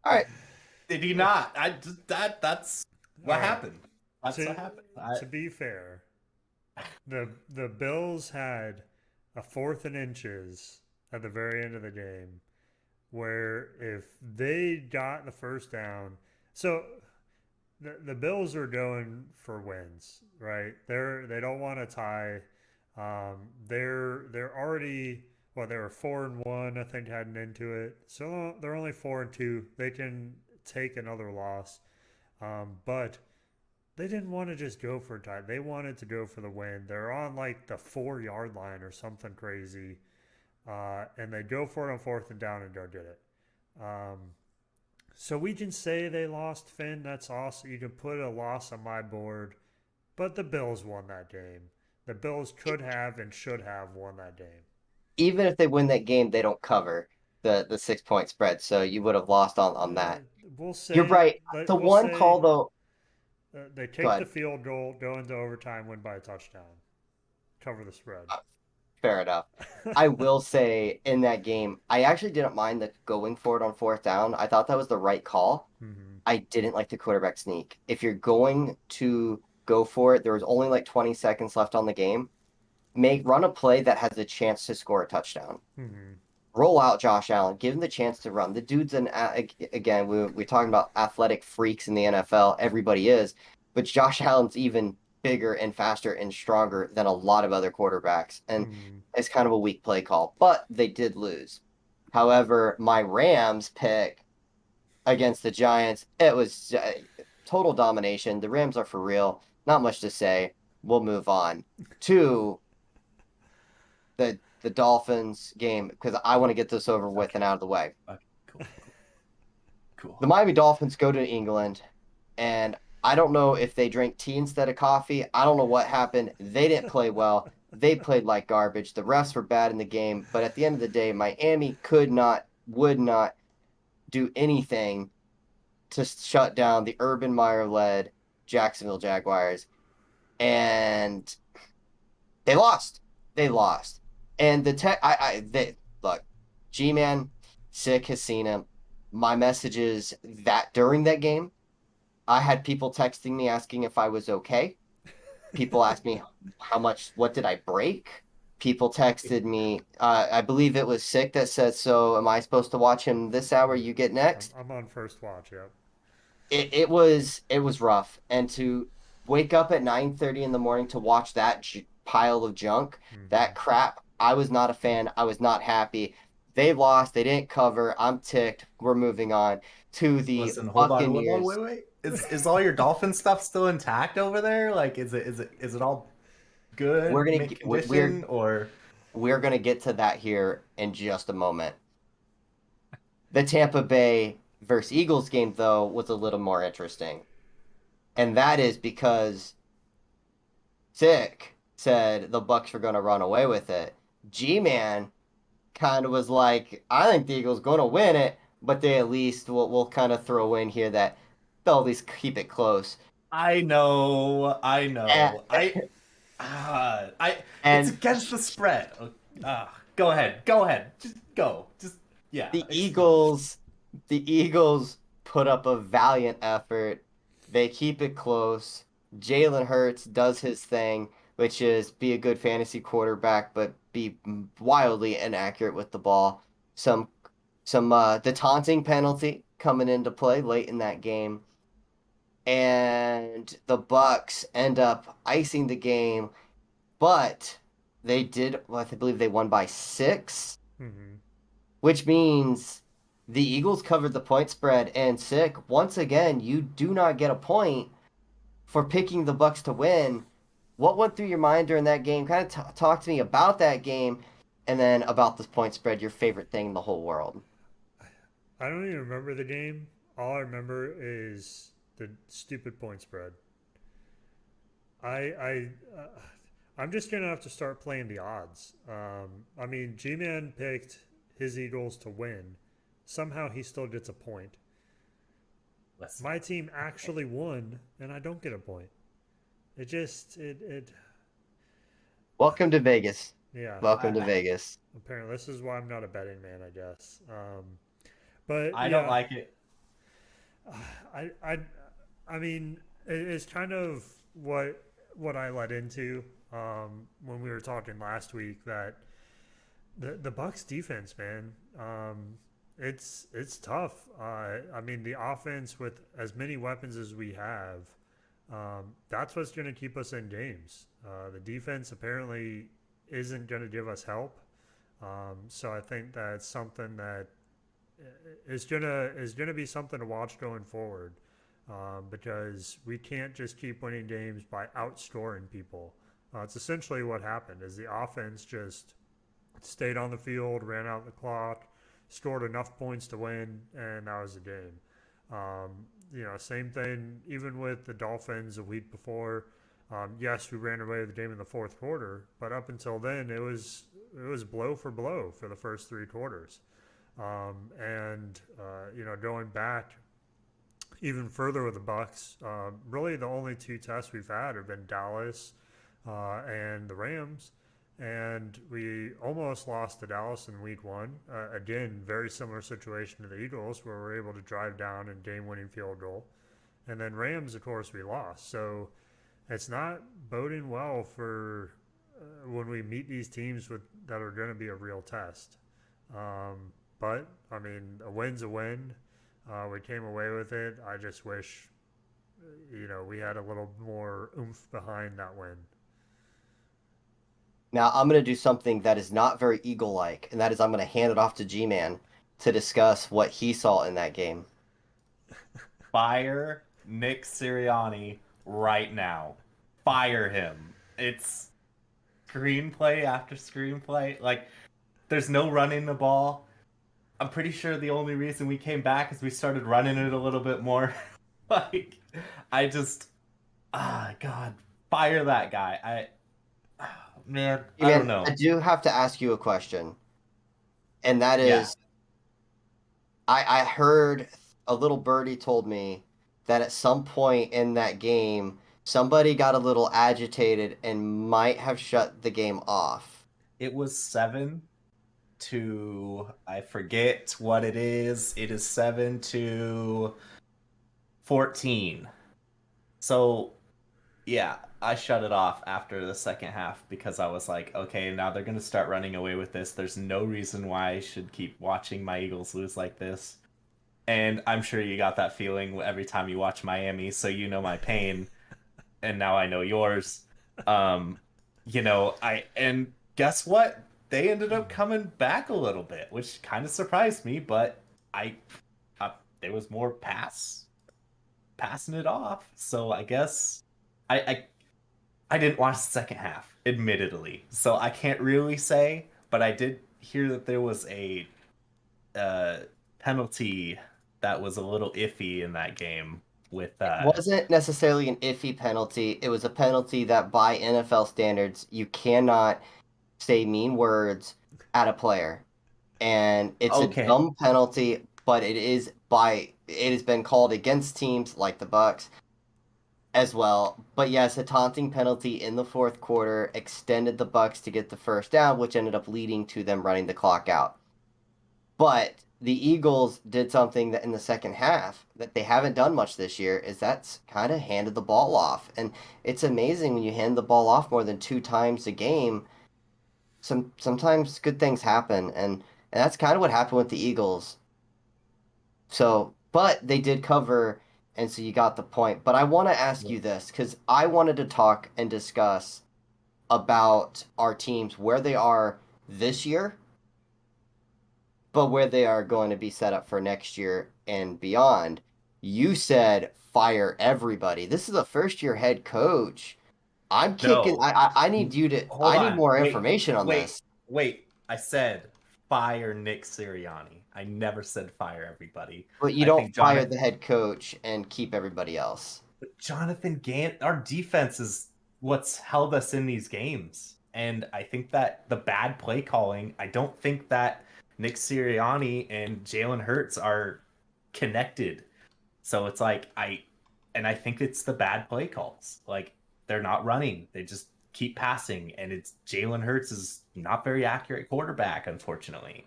All right. Did he not? I just that's All what right. happened. That's To what happened. to be fair, the Bills had a fourth and inches at the very end of the game where if they got the first down, so the Bills are going for wins, right? They don't want to tie. They're already they were 4-1, I think, heading into it. So they're only 4-2. They can take another loss, but they didn't want to just go for a tie. They wanted to go for the win. They're on like the 4 yard line or something crazy, and they go for it on fourth and down and don't get it. Um, so we can say they lost, Finn. That's awesome. You can put a loss on my board, but the Bills won that game. The Bills could have and should have won that game. Even if they win that game, they don't cover the 6 point spread. So you would have lost on Uh, that. we'll You're say right. The we'll one call say though, they go take the ahead. field goal, go into overtime, win by a touchdown, cover the spread. Fair enough. I will say in that game, I actually didn't mind the going for it on fourth down. I thought that was the right call. Mm-hmm. I didn't like the quarterback sneak. If you're going to go for it, there was only like 20 seconds left on the game. run a play that has a chance to score a touchdown. Mm-hmm. Roll out Josh Allen, give him the chance to run. The dude's again, we're talking about athletic freaks in the NFL. Everybody is, but Josh Allen's even bigger and faster and stronger than a lot of other quarterbacks, and Mm-hmm. it's kind of a weak play call. But they did lose. However, my Rams pick against the Giants, it was total domination. The Rams are for real. Not much to say. We'll move on to the Dolphins game because I want to get this over with Okay. and out of the way. Okay. Cool. Cool. Cool. The Miami Dolphins go to England, and I don't know if they drank tea instead of coffee. I don't know what happened. They didn't play well. They played like garbage. The refs were bad in the game, but at the end of the day, Miami would not do anything to shut down the Urban Meyer led Jacksonville Jaguars. And they lost. They lost. And they look, G Man, sick has seen him. My message is that during that game, I had people texting me asking if I was okay. People asked me what did I break? People texted me, I believe it was Sick that said, so am I supposed to watch him this hour you get I'm, next? I'm on first watch. Yep. It was rough. And to wake up at 9:30 in the morning to watch that pile of junk, Mm-hmm. that crap, I was not a fan. I was not happy. They lost. They didn't cover. I'm ticked. We're moving on to the Listen, hold on, Buccaneers. wait. Is all your dolphin stuff still intact over there? Like, is it all We're good, gonna mint get, we're condition, or we're gonna get to that here in just a moment. The Tampa Bay versus Eagles game, though, was a little more interesting, and that is because Sick said the Bucks were gonna run away with it. G-Man kind of was like, I think the Eagles going to win it, but they at least will kind of throw in here that they'll at least keep it close. I And, know, I, it's and against the spread. Go ahead, just go, just yeah, the explain. Eagles put up a valiant effort. They keep it close. Jalen Hurts does his thing, which is be a good fantasy quarterback, but be wildly inaccurate with the ball. Some the taunting penalty coming into play late in that game, and the Bucks end up icing the game, but they did. Well, I believe they won by 6, Mm-hmm. which means the Eagles covered the point spread. And Sick, once again, you do not get a point for picking the Bucks to win. What went through your mind during that game? Kind of talk to me about that game, and then about this point spread, your favorite thing in the whole world. I don't even remember the game. All I remember is the stupid point spread. I I'm just gonna have to start playing the odds. I mean, G-Man picked his Eagles to win. Somehow he still gets a point. Listen, My team actually won, and I don't get a point. It just it Welcome to Vegas. yeah. Welcome to I, Vegas. Apparently, this is why I'm not a betting man, I guess. But I don't yeah, like it. I I I mean, it's kind of what I led into when we were talking last week that the Bucks defense, man, it's tough. I mean, the offense with as many weapons as we have, that's what's going to keep us in games. The defense apparently isn't going to give us help. So I think that's something that is gonna be something to watch going forward, because we can't just keep winning games by outscoring people. It's essentially what happened: is the offense just stayed on the field, ran out the clock, scored enough points to win, and that was the game. Same thing even with the Dolphins a week before. Yes, we ran away with the game in the fourth quarter, but up until then, it was blow for the first 3 quarters. Going back even further with the Bucks, really the only 2 tests we've had have been Dallas and the Rams, and we almost lost to Dallas in Week 1. Again, very similar situation to the Eagles, where we're able to drive down and game-winning field goal, and then Rams, of course, we lost. So it's not boding well for when we meet these teams that are going to be a real test. But I mean, a win's a win. We came away with it. I just wish, we had a little more oomph behind that win. Now, I'm going to do something that is not very Eagle-like, and that is I'm going to hand it off to G-Man to discuss what he saw in that game. Fire Nick Sirianni right now. Fire him. It's screenplay after screenplay. Like, there's no running the ball. I'm pretty sure the only reason we came back is we started running it a little bit more. Like, I just, God, fire that guy. Man, I don't G-Man, I know. do have to ask you a question, and that Yeah, is, I heard a little birdie told me that at some point in that game, somebody got a little agitated and might have shut the game off. it was 7 to, I forget what it is. It is 7-14. So, yeah, I shut it off after the second half because I was like, okay, now they're going to start running away with this. There's no reason why I should keep watching my Eagles lose like this. And I'm sure you got that feeling every time you watch Miami, so you know my pain, and now I know yours. Um, and guess what? They ended up coming back a little bit, which kind of surprised me, but I, there was more passing it off. So I guess I, I I didn't watch the second half, admittedly, so I can't really say. But I did hear that there was a uh, penalty that was a little iffy in that game with It wasn't necessarily an iffy penalty. It was a penalty that, by NFL standards, you cannot say mean words at a player. And it's a okay. dumb penalty, but it has been called against teams like the Bucks as well. But yes, a taunting penalty in the fourth quarter extended the Bucks to get the first down, which ended up leading to them running the clock out. But the Eagles did something that in the second half that they haven't done much this year is that's kind of handed the ball off. And it's amazing when you hand the ball off more than 2 times a game, sometimes good things happen, and that's kind of what happened with the Eagles. So, but they did cover, and so you got the point. But I want to ask you this because I wanted to talk and discuss about our teams, where they are this year, but where they are going to be set up for next year and beyond. You said fire everybody. This is a first year head coach. I'm kicking. No. I need you to. Hold I need on. more Wait, information on wait, this. wait. I said fire Nick Sirianni. I never said fire everybody. But you I don't think fire the head coach and keep everybody else. Jonathan Gant, our defense is what's held us in these games. And I think that the bad play calling, I don't think that Nick Sirianni and Jalen Hurts are connected. So it's like and I think it's the bad play calls. Like they're not running. They just keep passing. And it's Jalen Hurts is not very accurate quarterback, unfortunately.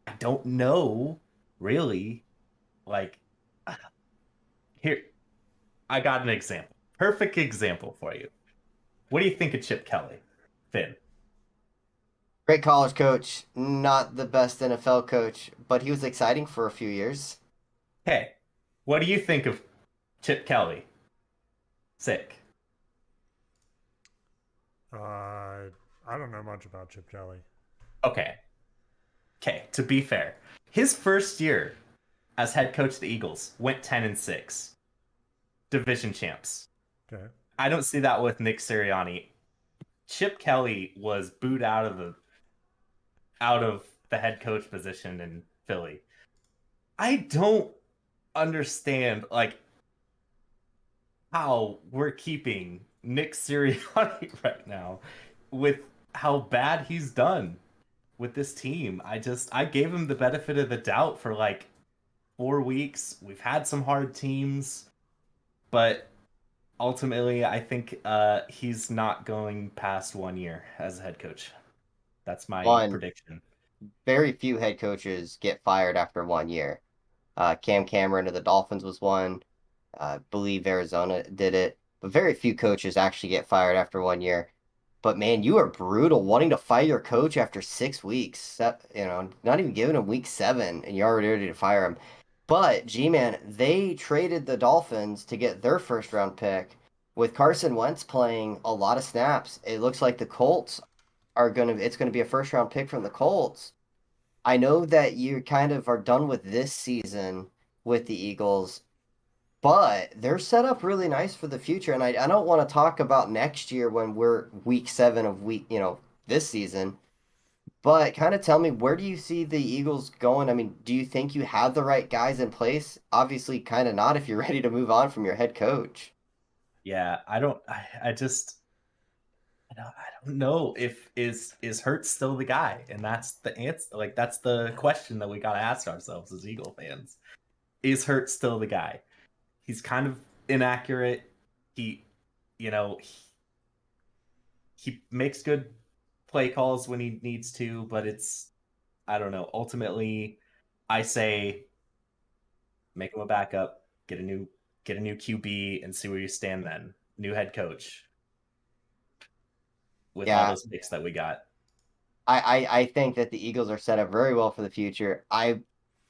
I don't know really. Like here I got an example. Perfect example for you. What do you think of Chip Kelly, Finn? Great college coach, not the best NFL coach, but he was exciting for a few years. Hey, what do you think of Chip Kelly? Sick. I don't know much about Chip Kelly. Okay. Okay, to be fair, his first year as head coach of the Eagles went 10-6, division champs. Okay. I don't see that with Nick Sirianni. Chip Kelly was booed out of the head coach position in Philly. I don't understand like how we're keeping Nick Sirianni right now with how bad he's done with this team. I gave him the benefit of the doubt for like 4 weeks. We've had some hard teams, but ultimately I think he's not going past 1 year as a head coach. That's my One, prediction. very few head coaches get fired after 1 year. Cam Cameron of the Dolphins was one. I believe Arizona did it, but very few coaches actually get fired after 1 year. But man, you are brutal wanting to fire your coach after 6 weeks. Not even giving him week 7, and you're already ready to fire him. But G-Man, they traded the Dolphins to get their first round pick. With Carson Wentz playing a lot of snaps, it looks like the Colts it's gonna be a first round pick from the Colts. I know that you kind of are done with this season with the Eagles, but they're set up really nice for the future. And I don't want to talk about next year when we're week 7 of this season, but kind of tell me, where do you see the Eagles going? I mean, do you think you have the right guys in place? Obviously, kind of not if you're ready to move on from your head coach. Yeah, I don't. I just. I don't know if is Hurts still the guy, and that's the answer. Like that's the question that we gotta ask ourselves as Eagle fans. Is Hurts still the guy? He's kind of inaccurate. He, you know, he makes good play calls when he needs to, but it's I don't know. Ultimately, I say make him a backup, get a new QB, and see where you stand then. New head coach with all Yeah, those picks that we got. I think that the Eagles are set up very well for the future. I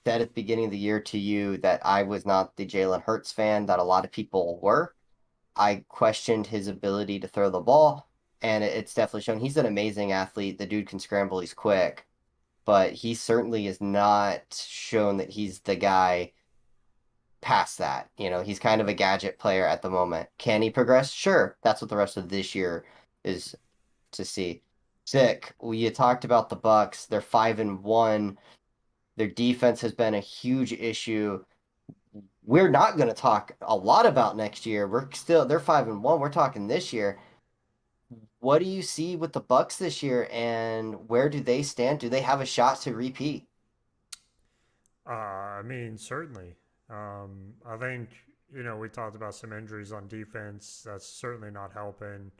said at the beginning of the year to you that I was not the Jalen Hurts fan that a lot of people were. I questioned his ability to throw the ball, and it's definitely shown. He's an amazing athlete. The dude can scramble, he's quick, but he certainly is not shown that he's the guy past that. He's kind of a gadget player at the moment. Can he progress? Sure. That's what the rest of this year is to see. Sick. Well, you talked about the Bucks. They're 5-1. Their defense has been a huge issue. We're not going to talk a lot about next year. They're 5-1. We're talking this year. What do you see with the Bucks this year, and where do they stand? Do they have a shot to repeat? I mean, certainly. I think, we talked about some injuries on defense. That's certainly not helping.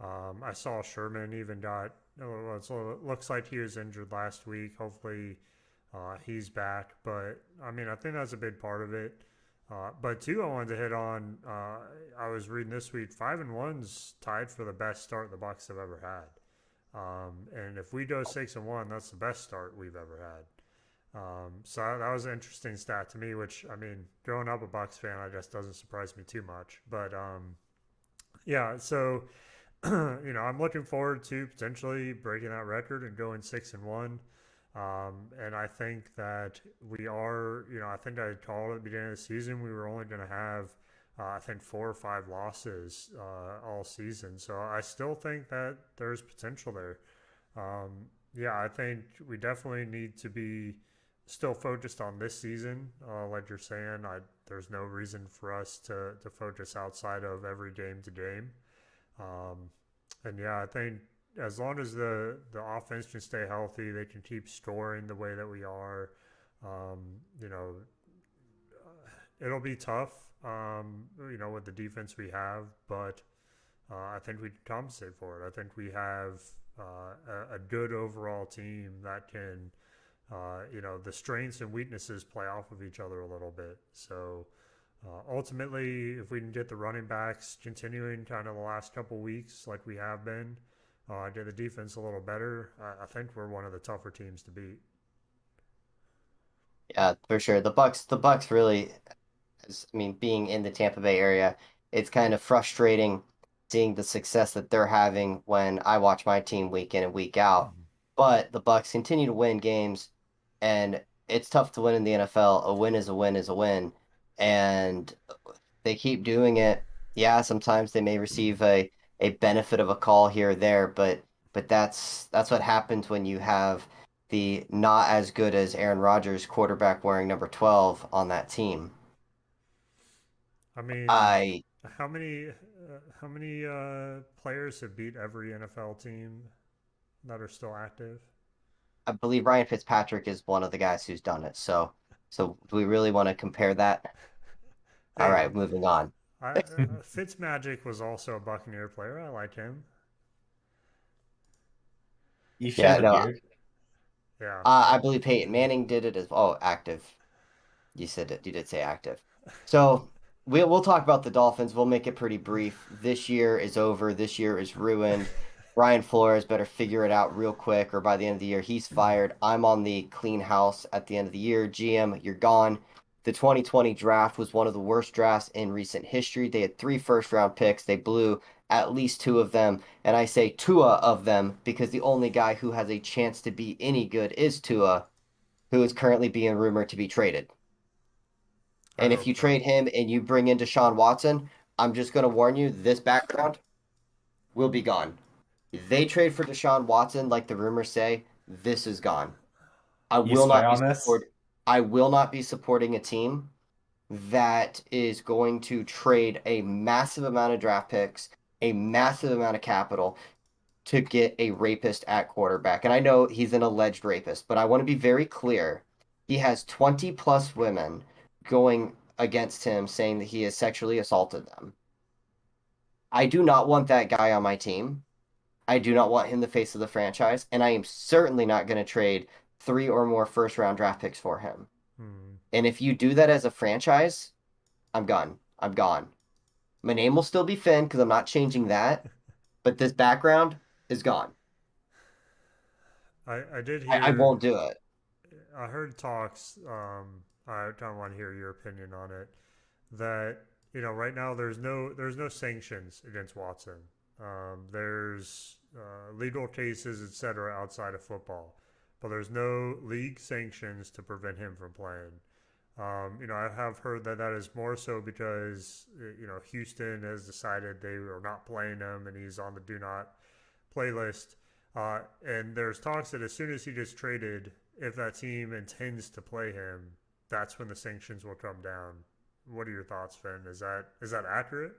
I saw Sherman even so it looks like he was injured last week. Hopefully, he's back. But, I mean, I think that's a big part of it. But two, I wanted to hit on. I was reading this week, 5-1's tied for the best start the Bucks have ever had. And if we go 6-1, that's the best start we've ever had. So that was an interesting stat to me. Which, I mean, growing up a Bucks fan, I guess doesn't surprise me too much. But yeah, so I'm looking forward to potentially breaking that record and going 6-1. And I think that we are, I think I called at the beginning of the season we were only going to have, I think, 4 or 5 losses all season. So I still think that there's potential there. Yeah, I think we definitely need to be still focused on this season. Like you're saying, there's no reason for us to focus outside of every game to game. Um, and yeah, I think as long as the offense can stay healthy, they can keep scoring the way that we are. Um, you know, it'll be tough. With the defense we have, but I think we can compensate for it. I think we have a good overall team that can, the strengths and weaknesses play off of each other a little bit. So ultimately, if we can get the running backs continuing kind of the last couple weeks like we have been, get the defense a little better, I think we're one of the tougher teams to beat. Yeah, for sure. The Bucks really, I mean, being in the Tampa Bay area, it's kind of frustrating seeing the success that they're having when I watch my team week in and week out. Mhm. But the Bucks continue to win games, and it's tough to win in the NFL. A win is a win is a win, and they keep doing it. Yeah, sometimes they may receive a benefit of a call here or there, but that's what happens when you have the not as good as Aaron Rodgers quarterback wearing number 12 on that team. I mean, I how many players have beat every NFL team that are still active? I believe Ryan Fitzpatrick is one of the guys who's done it. So do we really want to compare that? All Hey, right, moving on. Fitzmagic was also a Buccaneer player. I like him. You Yeah, shave a no, beard. Yeah. I believe Peyton Manning did it as well. Oh, active. You said it. You did say active. So we'll talk about the Dolphins. We'll make it pretty brief. This year is over. This year is ruined. Ryan Flores better figure it out real quick, or by the end of the year, he's fired. I'm on the clean house at the end of the year. GM, you're gone. The 2020 draft was one of the worst drafts in recent history. They had 3 first-round picks. They blew at least 2 of them. And I say Tua of them because the only guy who has a chance to be any good is Tua, who is currently being rumored to be traded. I And if hope you so. trade him and you bring in Deshaun Watson, I'm just going to warn you, this background will be gone. They trade for Deshaun Watson, like the rumors say, this is gone. I You will swear not be on this? support I will not be supporting a team that is going to trade a massive amount of draft picks, a massive amount of capital to get a rapist at quarterback. And I know he's an alleged rapist, but I want to be very clear. He has 20 plus women going against him saying that he has sexually assaulted them. I do not want that guy on my team. I do not want him the face of the franchise, and I am certainly not going to trade 3 or more first round draft picks for him. Hmm. And if you do that as a franchise, I'm gone. I'm gone. My name will still be Finn because I'm not changing that, but this background is gone. I did I hear won't do it. I heard talks. I kind of want to hear your opinion on it. That right now there's no sanctions against Watson. There's legal cases, etc., outside of football, but there's no league sanctions to prevent him from playing. I have heard that that is more so because Houston has decided they are not playing him, and he's on the do not play list. And there's talks that as soon as he gets traded, if that team intends to play him, that's when the sanctions will come down. What are your thoughts, Finn? Is that accurate?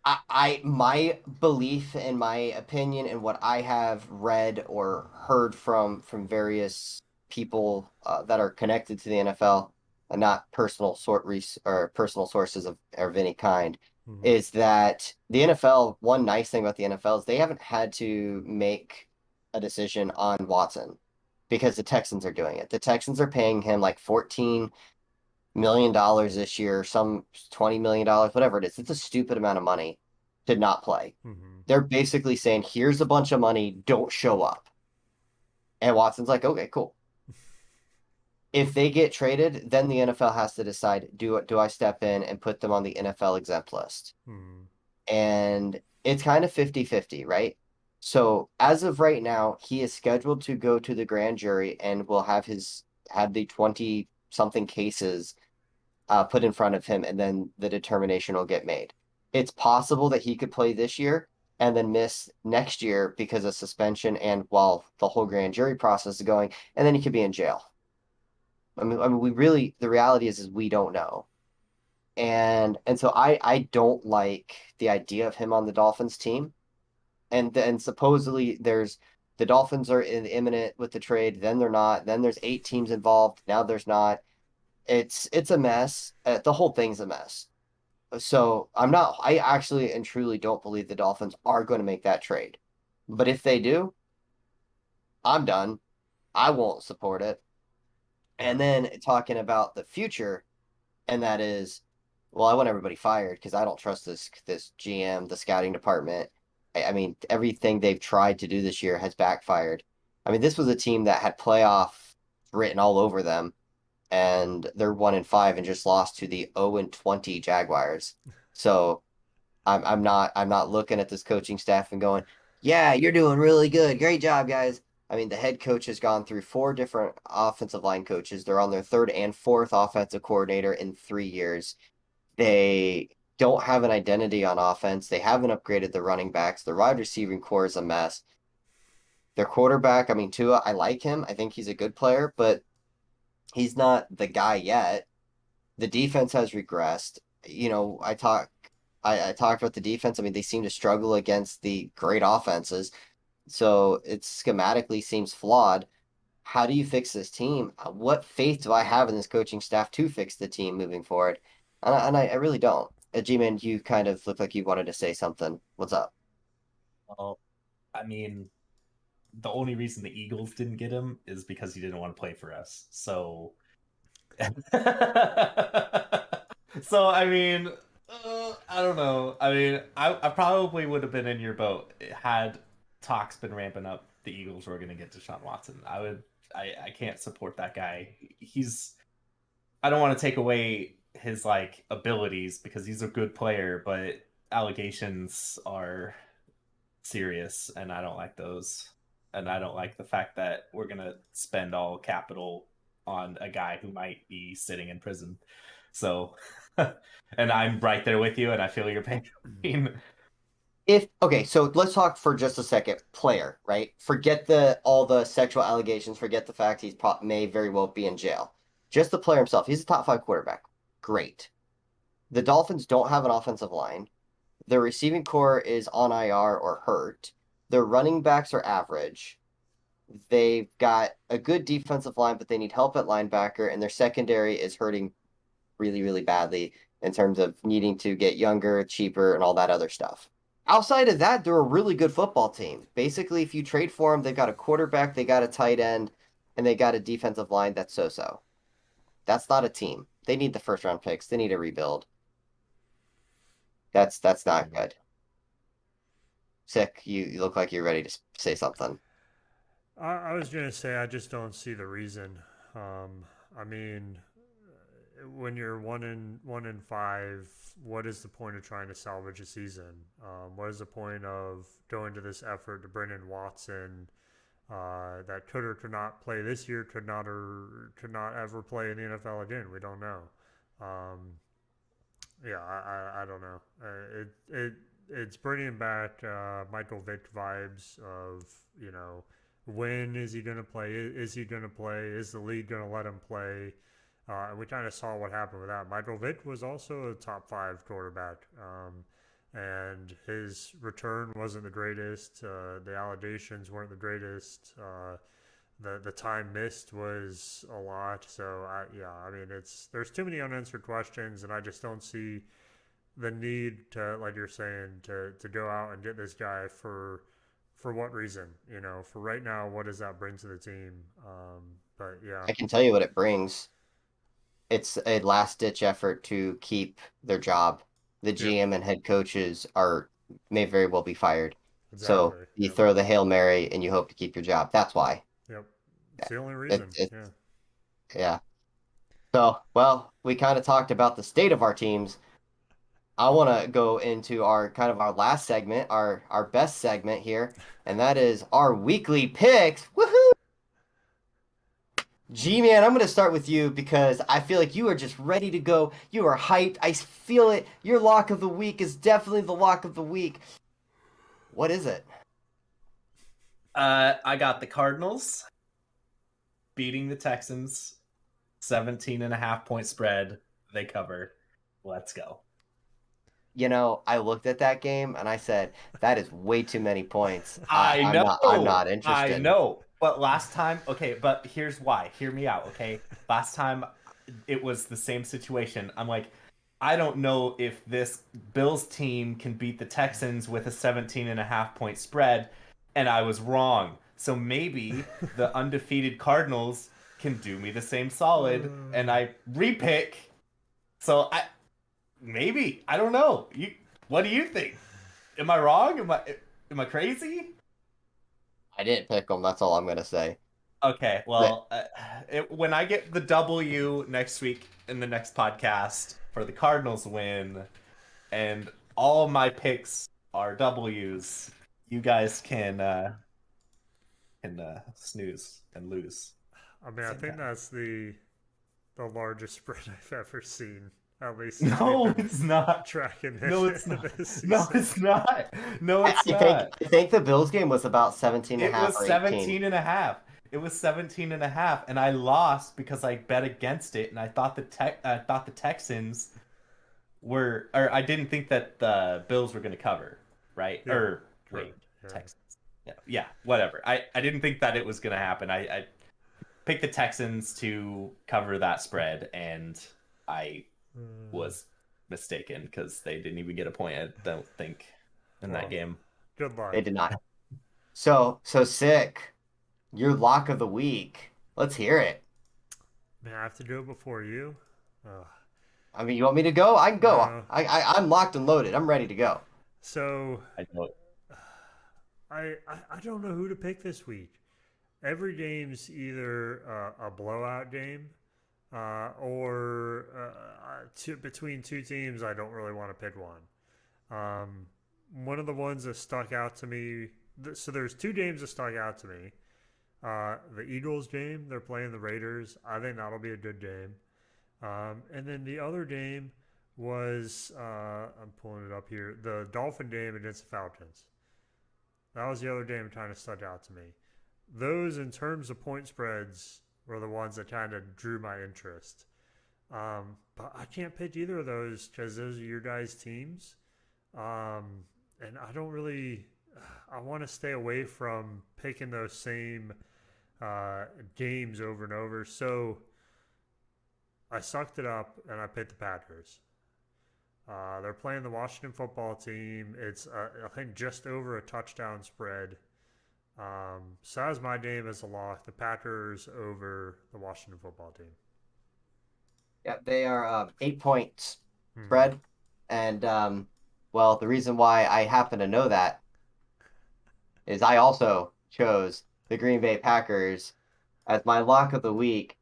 I my belief and my opinion and what I have read or heard from various people that are connected to the NFL, and not or personal sources of any kind, Mm-hmm. is that the NFL. One nice thing about the NFL is they haven't had to make a decision on Watson because the Texans are doing it. The Texans are paying him like $14 million this year, some $20 million, whatever it is. It's a stupid amount of money to not play. Mm-hmm. They're basically saying, here's a bunch of money, don't show up. And Watson's like, okay, cool. If they get traded, then the NFL has to decide, do I step in and put them on the NFL exempt list? Mm-hmm. And it's kind of 50-50, right? So as of right now, he is scheduled to go to the grand jury and will have the 20 something cases put in front of him, and then the determination will get made. It's possible that he could play this year and then miss next year because of suspension and while the whole grand jury process is going, and then he could be in jail. We really, the reality is we don't know. And so I don't like the idea of him on the Dolphins team. And then supposedly there's the Dolphins are imminent with the trade, then they're not, then there's 8 teams involved, now there's not. It's a mess. The whole thing's a mess. So I actually and truly don't believe the Dolphins are going to make that trade. But if they do, I'm done. I won't support it. And Right. then talking about the future, and that is, well, I want everybody fired because I don't trust this GM, the scouting department. I mean, everything they've tried to do this year has backfired. I mean, this was a team that had playoff written all over them, and they're 1-5 and just lost to the 0-20 Jaguars. So I'm not looking at this coaching staff and going, yeah, you're doing really good. Great job, guys. I mean, the head coach has gone through 4 different offensive line coaches. They're on their third and fourth offensive coordinator in 3 years. They don't have an identity on offense. They haven't upgraded the running backs. The wide receiving core is a mess. Their quarterback, I mean, Tua, I like him. I think he's a good player, but he's not the guy yet. The defense has regressed. I talked about the defense. I mean, they seem to struggle against the great offenses. So it schematically seems flawed. How do you fix this team? What faith do I have in this coaching staff to fix the team moving forward? And I really don't. G-Man, you kind of look like you wanted to say something. What's up? Well, I mean, the only reason the Eagles didn't get him is because he didn't want to play for us. So, so I mean, I don't know. I mean, I probably would have been in your boat had talk's been ramping up the Eagles were going to get Deshaun Watson. I can't support that guy. I don't want to take away his like abilities because he's a good player, but allegations are serious, and I don't like those. And I don't like the fact that we're gonna spend all capital on a guy who might be sitting in prison. So, and I'm right there with you, and I feel your pain. Okay, so let's talk for just a second. Player, right? Forget all the sexual allegations. Forget the fact may very well be in jail. Just the player himself. He's a top 5 quarterback. Great. The Dolphins don't have an offensive line. Their receiving core is on IR or hurt. Their running backs are average. They've got a good defensive line, but they need help at linebacker, and their secondary is hurting really, really badly in terms of needing to get younger, cheaper, and all that other stuff. Outside of that, they're a really good football team. Basically, if you trade for them, they've got a quarterback, they got a tight end, and they got a defensive line that's so-so. That's not a team. They need the first-round picks. They need a rebuild. That's not good. Sick, you look like you're ready to say something. I was gonna say I just don't see the reason. I mean, when you're 1-5, what is the point of trying to salvage a season? What is the point of going to this effort to bring in Watson that could or could not play this year, could not ever play in the NFL again? We don't know. Yeah, I don't know. It's bringing back Michael Vick vibes of, when is he going to play? Is he going to play? Is the league going to let him play? And we kind of saw what happened with that. Michael Vick was also a top 5 quarterback, and his return wasn't the greatest. The allegations weren't the greatest. The time missed was a lot. So I mean, there's too many unanswered questions, and I just don't see the need to, like you're saying, to go out and get this guy for what reason? For right now, what does that bring to the team? But yeah, I can tell you what it brings. It's a last-ditch effort to keep their job. The GM and head coaches may very well be fired. exactly. So you throw the Hail Mary and you hope to keep your job. That's why. Yep. It's the only reason. Yeah. Yeah. So, well, we kind of talked about the state of our teams. I want to go into our last segment, our best segment here, and that is our weekly picks. Woohoo! G-Man, I'm going to start with you because I feel like you are just ready to go. You are hyped. I feel it. Your lock of the week is definitely the lock of the week. What is it? I got the Cardinals beating the Texans, 17.5-point spread. They cover. Let's go. I looked at that game and I said, that is way too many points. I know. I'm not interested. I know. But last time, okay, but here's why. Hear me out, okay? Last time it was the same situation. I'm like, I don't know if this Bills team can beat the Texans with a 17.5-point spread, and I was wrong. So maybe the undefeated Cardinals can do me the same solid, and I repick. So maybe, I don't know. What do you think? Am I wrong? Am I crazy? I didn't pick them. That's all I'm going to say. Okay, well, when I get the W next week in the next podcast for the Cardinals win, and all my picks are W's, you guys can snooze and lose. I mean, I think that's the largest spread I've ever seen. At least no, it's not. Tracking no, it's not. No, it's not. No, it's not. I think the Bills game was about 17 and a half. It was 17 and a half. It was 17 and a half, and I lost because I bet against it, and I thought the Texans were, or I didn't think that the Bills were going to cover, right? Yeah, or wait, yeah. Texans. Yeah, whatever. I didn't think that it was going to happen. I picked the Texans to cover that spread, and I was mistaken because they didn't even get a point, I don't think, in that game. Good luck. They did not. So sick. Your lock of the week. Let's hear it. Man, I have to do it before you. I mean, you want me to go? I can go. No. I'm locked and loaded. I'm ready to go. So I know it. I don't know who to pick this week. Every game's either a blowout game or between two teams. I don't really want to pick one. One of the ones that stuck out to me. So there's two games that stuck out to me. The Eagles game, they're playing the Raiders. I think that'll be a good game. And then the other game was I'm pulling it up here. The Dolphin game against the Falcons. That was the other game that kind of stuck out to me. Those, in terms of point spreads, were the ones that kind of drew my interest. But I can't pick either of those because those are your guys' teams. And I don't really. I want to stay away from picking those same games over and over. So I sucked it up and I picked the Packers. They're playing the Washington football team. It's, I think, just over a touchdown spread. So that was my game as a lock. The Packers over the Washington football team. Yeah, they are 8 points Hmm. spread. And, well, the reason why I happen to know that is I also chose the Green Bay Packers as my lock of the week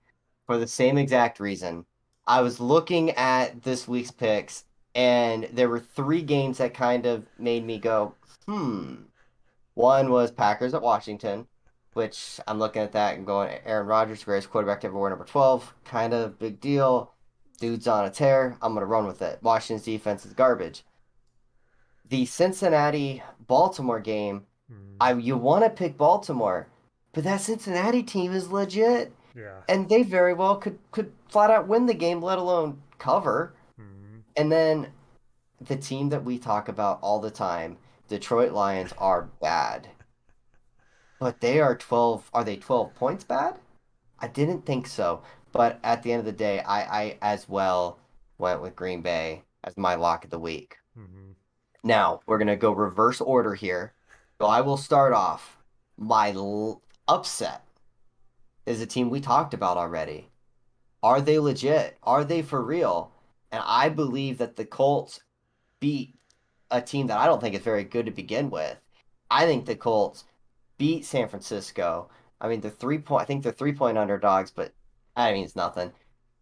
for the same exact reason. I was looking at this week's picks, and there were three games that kind of made me go, hmm. One was Packers at Washington, which I'm looking at that and going, Aaron Rodgers, greatest quarterback to ever wear number 12. Kind of big deal. Dude's on a tear. I'm going to run with it. Washington's defense is garbage. The Cincinnati Baltimore game, Hmm. you want to pick Baltimore, but that Cincinnati team is legit, Yeah. and they very well could flat out win the game, let alone cover. Hmm. And then the team that we talk about all the time, Detroit Lions, are bad. But they are 12. Are they 12 points bad? I didn't think so. But at the end of the day, I as well went with Green Bay as my lock of the week. Hmm. Now, we're going to go reverse order here. So I will start off. My upset is a team we talked about already. Are they legit? Are they for real? And I believe that the Colts beat a team that I don't think is very good to begin with. I think the Colts beat San Francisco. I mean, I think they're 3 point underdogs, but I mean, it's nothing.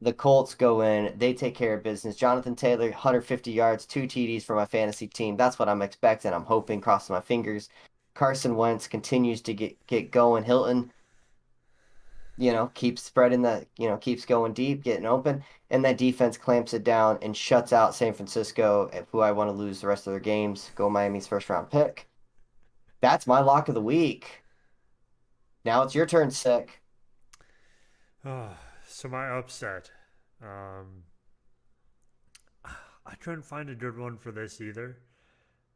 The Colts go in, they take care of business. Jonathan Taylor, 150 yards, two TDs for my fantasy team. That's what I'm expecting. I'm hoping, crossing my fingers. Carson Wentz continues to get going. Hilton, keeps spreading keeps going deep, getting open, and that defense clamps it down and shuts out San Francisco, who I want to lose the rest of their games. Go Miami's first round pick. That's my lock of the week. Now it's your turn, Sick. So my upset. Um, I couldn't find a good one for this either.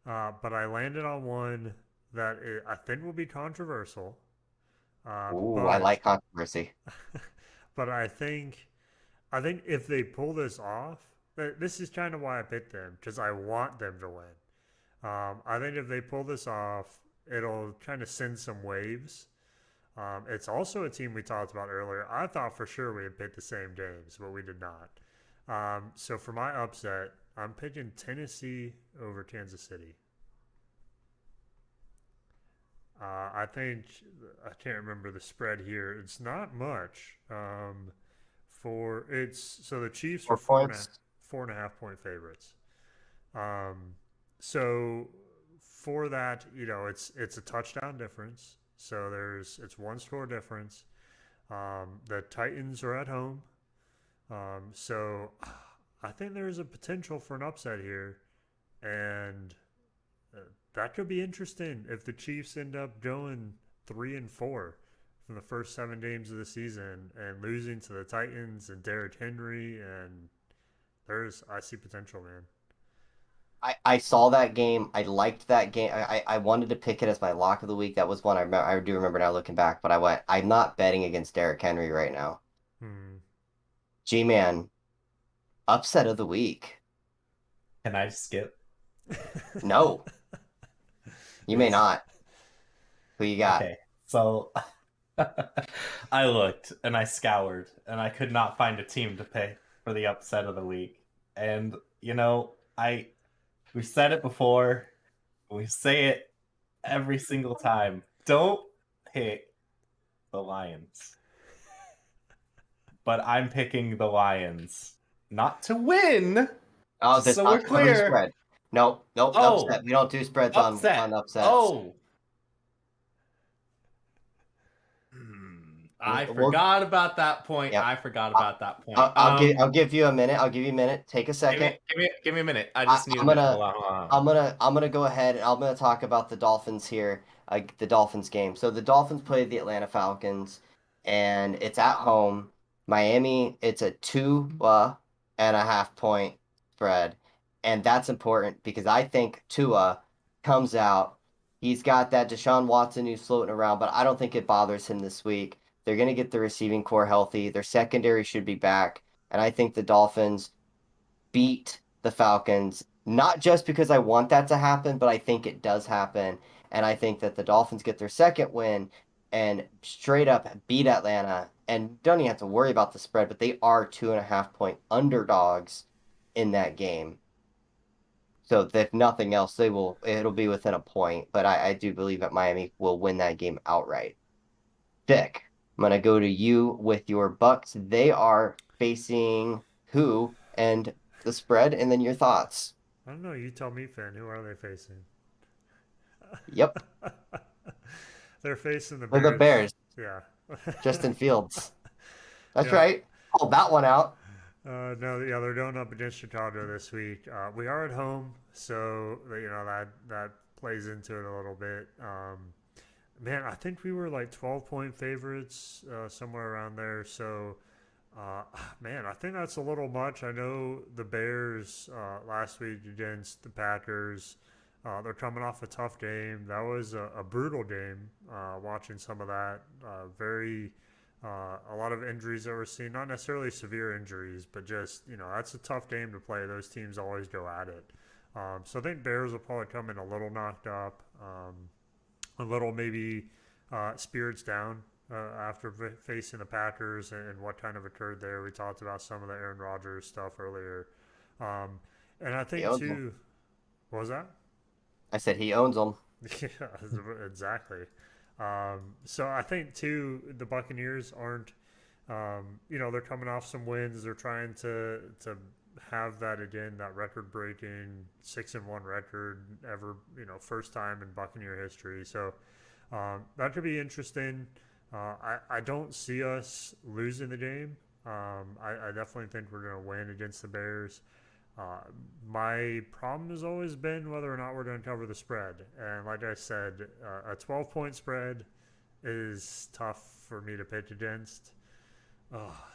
But I landed on one that I think will be controversial. Ooh, I But like controversy. but I think if they pull this off, this is kind of why I picked them because I want them to win. I think if they pull this off, it'll kind of send some waves. It's also a team we talked about earlier. I thought for sure we had picked the same games, but we did not. So for my upset, I'm picking Tennessee over Kansas City. I think I can't remember the spread here. It's not much. For it's so the Chiefs are 4 points. 4.5 point favorites. Um, so for that, it's a touchdown difference. So it's one score difference. The Titans are at home. So I think there's a potential for an upset here, and uh, that could be interesting if the Chiefs end up going 3-4 from the first 7 games of the season and losing to the Titans and Derrick Henry, and I see potential, man. I saw that game. I liked that game. I wanted to pick it as my lock of the week. That was one I do remember now looking back, but I'm not betting against Derrick Henry right now. Hmm. G-Man, upset of the week. Can I skip? No, you may Yes. not. Who you got? Okay, so I looked and I scoured and I could not find a team to pick for the upset of the week. And I we said it before, we say it every single time. Don't pick the Lions. But I'm picking the Lions. Not to win, Oh, just this so we're not cover the clear. spread. Nope, nope, Oh, upset. We don't do spreads upset. on upsets. Oh. I We'll forgot about that point. Yep. I forgot I- about that point. I'll give you a minute. I'll give you a minute. Take a second. Give me a minute. I I, just need a I'm minute. gonna Hold on. I'm gonna go ahead and I'm gonna talk about the Dolphins here, the Dolphins game. So the Dolphins played the Atlanta Falcons, and it's at home. Miami, it's a 2.5 point spread, and that's important because I think Tua comes out. He's got that Deshaun Watson who's floating around, but I don't think it bothers him this week. They're gonna get the receiving core healthy. Their secondary should be back, and I think the Dolphins beat the Falcons, not just because I want that to happen, but I think it does happen. And I think that the Dolphins get their second win and straight up beat Atlanta and don't even have to worry about the spread, but they are 2.5 point underdogs in that game. So if nothing else, it'll be within a point, but I do believe that Miami will win that game outright. Dick, I'm gonna go to you with your Bucks. They are facing who and the spread, and then your thoughts. I don't know. You tell me, Finn. Who are they facing? Yep, They're facing the for the Bears. Bears, Yeah. Justin Fields. That's Yeah. right. Called that one out. No, yeah, they're going up against Chicago this week. We are at home, so that plays into it a little bit. Man, I think we were like 12-point favorites, somewhere around there. So, man, I think that's a little much. I know the Bears last week against the Packers. They're coming off a tough game. That was a brutal game. Watching some of that, a lot of injuries that we're seeing. Not necessarily severe injuries, but just that's a tough game to play. Those teams always go at it. So I think Bears will probably come in a little knocked up. A little maybe spirits down after facing the Packers and what kind of occurred there. We talked about some of the Aaron Rodgers stuff earlier. And I He think, owns them. too, what was that? I said he owns them. Yeah, exactly. So I think, too, the Buccaneers aren't, they're coming off some wins. They're trying to have that again, that record-breaking 6-1 record ever, first time in Buccaneer history. So that could be interesting. I don't see us losing the game. I definitely think we're going to win against the Bears. My problem has always been whether or not we're going to cover the spread. And like I said, a 12-point spread is tough for me to pitch against.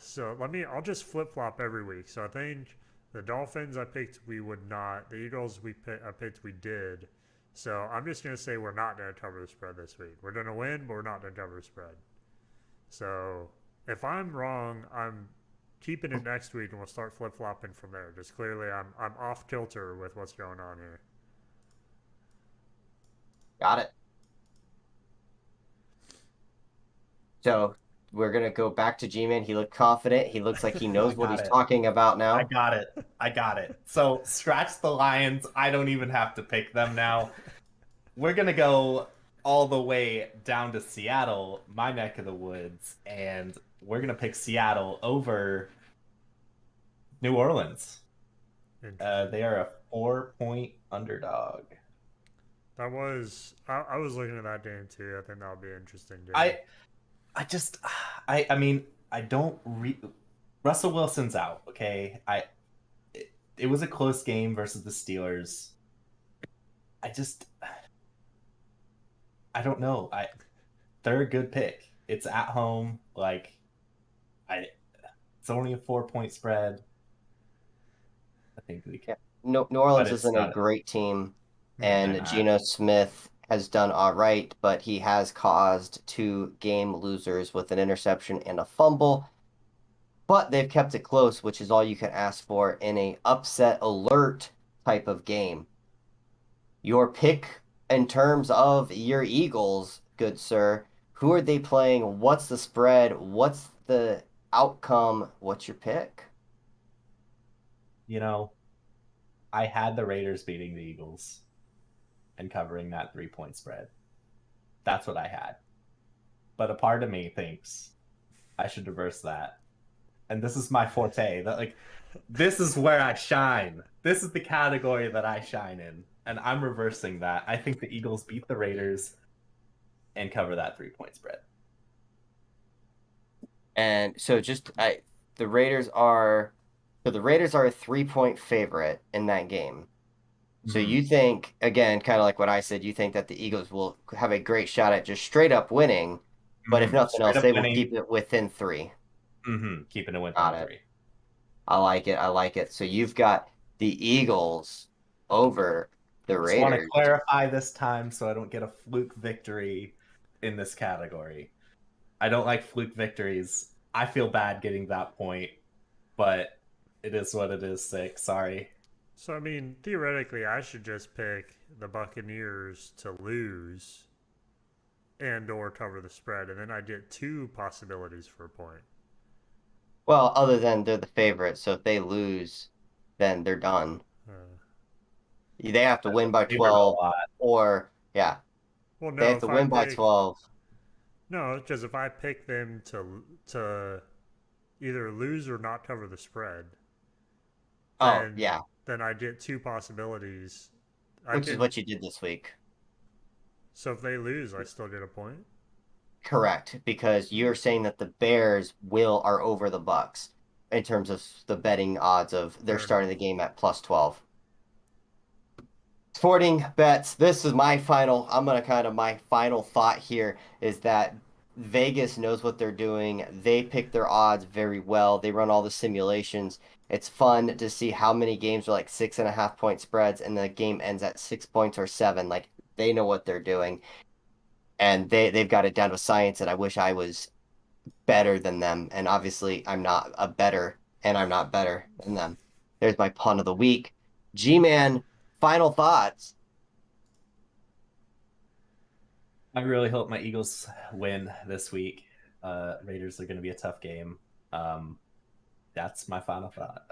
So I'll just flip flop every week. So I think the Dolphins I picked we would not. The Eagles I picked we did. So I'm just going to say we're not going to cover the spread this week. We're going to win, but we're not going to cover the spread. So if I'm wrong, I'm keeping it next week and we'll start flip flopping from there. Just clearly I'm off kilter with what's going on here. Got it. So we're gonna go back to G-Man. He looked confident. He looks like he knows what he's talking about I now. got it. I got it. So scratch the Lions. I don't even have to pick them now. We're going to go all the way down to Seattle, my neck of the woods, and we're going to pick Seattle over New Orleans. They are a 4-point underdog. I was looking at that game too. I think that would be an interesting game. I mean, I don't Russell Wilson's out, okay? It was a close game versus the Steelers. I don't know. They're a good pick. It's at home. It's only a 4-point spread. I think we can. New But Orleans it's isn't a not. great team, They're and not. Geno Smith has done all right, but he has caused 2 game losers with an interception and a fumble. But they've kept it close, which is all you can ask for in a upset alert type of game. Your pick in terms of your Eagles, good sir, who are they playing? What's the spread? What's the outcome? What's your pick? You know, I had the Raiders beating the Eagles and covering that 3-point spread. That's what I had. But a part of me thinks I should reverse that. And this is my forte. That like this is where I shine. This is the category that I shine in. And I'm reversing that. I think the Eagles beat the Raiders and cover that 3-point spread. And so the Raiders are so the Raiders are a 3-point favorite in that game. So Mhm. you think, again, kind of like what I said, you think that the Eagles will have a great shot at just straight up winning, but if nothing Straight else, up they will winning. keep it within 3. Keeping it within Got it. 3. I like it. I like it. So you've got the Eagles over the Just want to Raiders. clarify this time so I don't get a fluke victory in this category. I don't like fluke victories. I feel bad getting that point, but it is what it is, sick. Sorry. So I mean, theoretically, I should just pick the Buccaneers to lose and or cover the spread, and then I get 2 possibilities for a point. Well, other than they're the favorite, so if they lose, then they're done. Uh, They have to win by Favored a 12, lot. or yeah, well, they no, have to if I win by pick 12. no, because if I pick them to either lose or not cover the spread, Oh, then yeah, then I get 2 possibilities. I which is can what you did this week. so if they lose, I still get a point. Correct, because you're saying that the Bears are over the Bucks in terms of the betting odds of they're Fair starting enough. the game at plus 12. Sporting bets. This is my my final thought here is that Vegas knows what they're doing. They pick their odds very well. They run all the simulations. It's fun to see how many games are like 6.5 point spreads and the game ends at 6 points or 7. Like they know what they're doing and they've got it down to science. And I wish I was better than them. And obviously I'm not better than them. There's my pun of the week. G-Man, final thoughts. I really hope my Eagles win this week. Raiders are going to be a tough game. That's my final thought.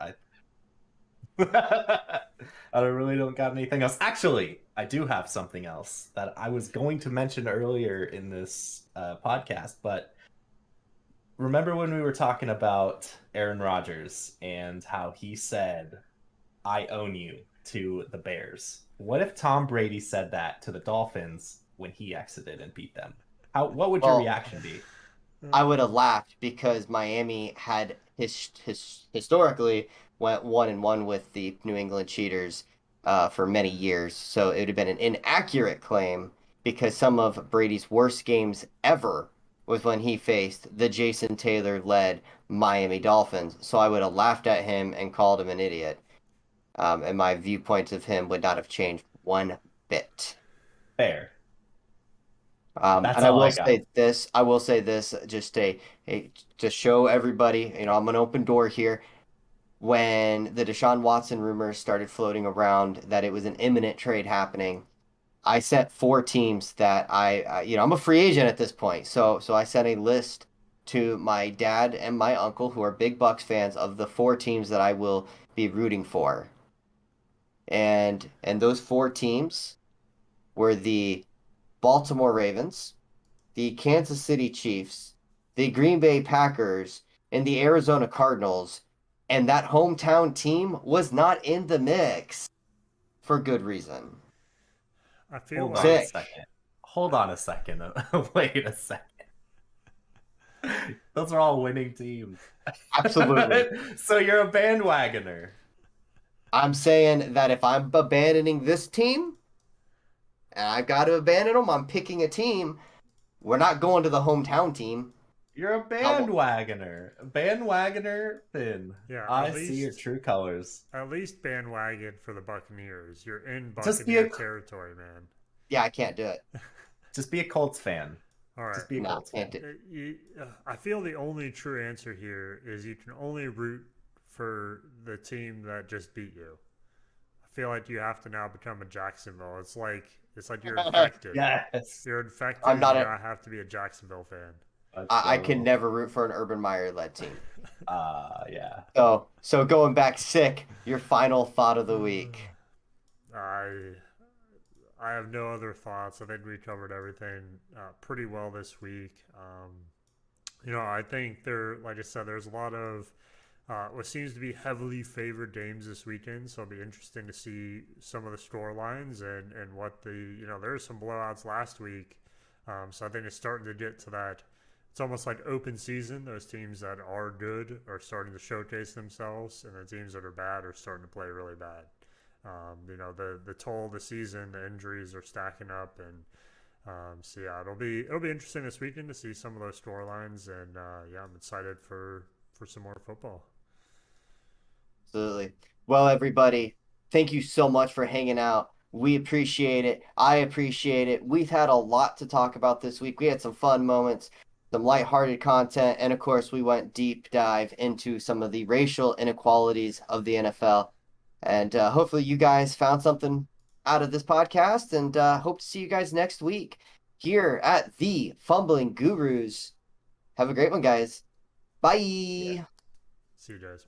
I really don't got anything else. Actually, I do have something else that I was going to mention earlier in this podcast, but remember when we were talking about Aaron Rodgers and how he said, "I own you" to the Bears? What if Tom Brady said that to the Dolphins when he exited and beat them? What would your Well, reaction be? I would have laughed because Miami had historically went 1-1 with the New England Cheaters for many years. So it would have been an inaccurate claim because some of Brady's worst games ever was when he faced the Jason Taylor-led Miami Dolphins. So I would have laughed at him and called him an idiot. And my viewpoints of him would not have changed one bit. Fair. That's And I all will I got. say this, I will say this, just to show everybody, I'm an open door here. When the Deshaun Watson rumors started floating around that it was an imminent trade happening, I sent 4 teams that I'm a free agent at this point. So I sent a list to my dad and my uncle who are big Bucks fans of the 4 teams that I will be rooting for. And those 4 teams were the Baltimore Ravens, the Kansas City Chiefs, the Green Bay Packers, and the Arizona Cardinals, and that hometown team was not in the mix for good reason. I feel Hold on a like Sick. second. Hold on a second. Wait a second. Those are all winning teams. Absolutely. So you're a bandwagoner. I'm saying that if I'm abandoning this team, and I've got to abandon them, I'm picking a team. We're not going to the hometown team. You're a bandwagoner. Bandwagoner Finn. yeah, I see your true colors. at least bandwagon for the Buccaneers. You're in Just be Buccaneer a territory, man. Yeah, I can't do it. just be a Colts fan. All right. Just be a No, Colts can't fan. do it. I feel the only true answer here is you can only root for the team that just beat you. I feel like you have to now become a Jacksonville. It's like you're infected. Yes. You're infected. I'm not you a- now have to be a Jacksonville fan. I can never root for an Urban Meyer led team. Yeah. So going back sick, your final thought of the week. I I have no other thoughts. I think we covered everything pretty well this week. I think like I said, there's a lot of what seems to be heavily favored games this weekend. So it'll be interesting to see some of the score lines and what there were some blowouts last week. So I think it's starting to get to that. It's almost like open season. Those teams that are good are starting to showcase themselves, and the teams that are bad are starting to play really bad. The toll of the season, the injuries are stacking up, and so yeah, it'll be interesting this weekend to see some of those score lines, and yeah, I'm excited for some more football. Absolutely. Well, everybody, thank you so much for hanging out. We appreciate it. I appreciate it. We've had a lot to talk about this week. We had some fun moments, some lighthearted content, and of course, we went deep dive into some of the racial inequalities of the NFL. And hopefully, you guys found something out of this podcast, and hope to see you guys next week here at the Fumbling Gurus. Have a great one, guys. Yeah, Bye. see you guys.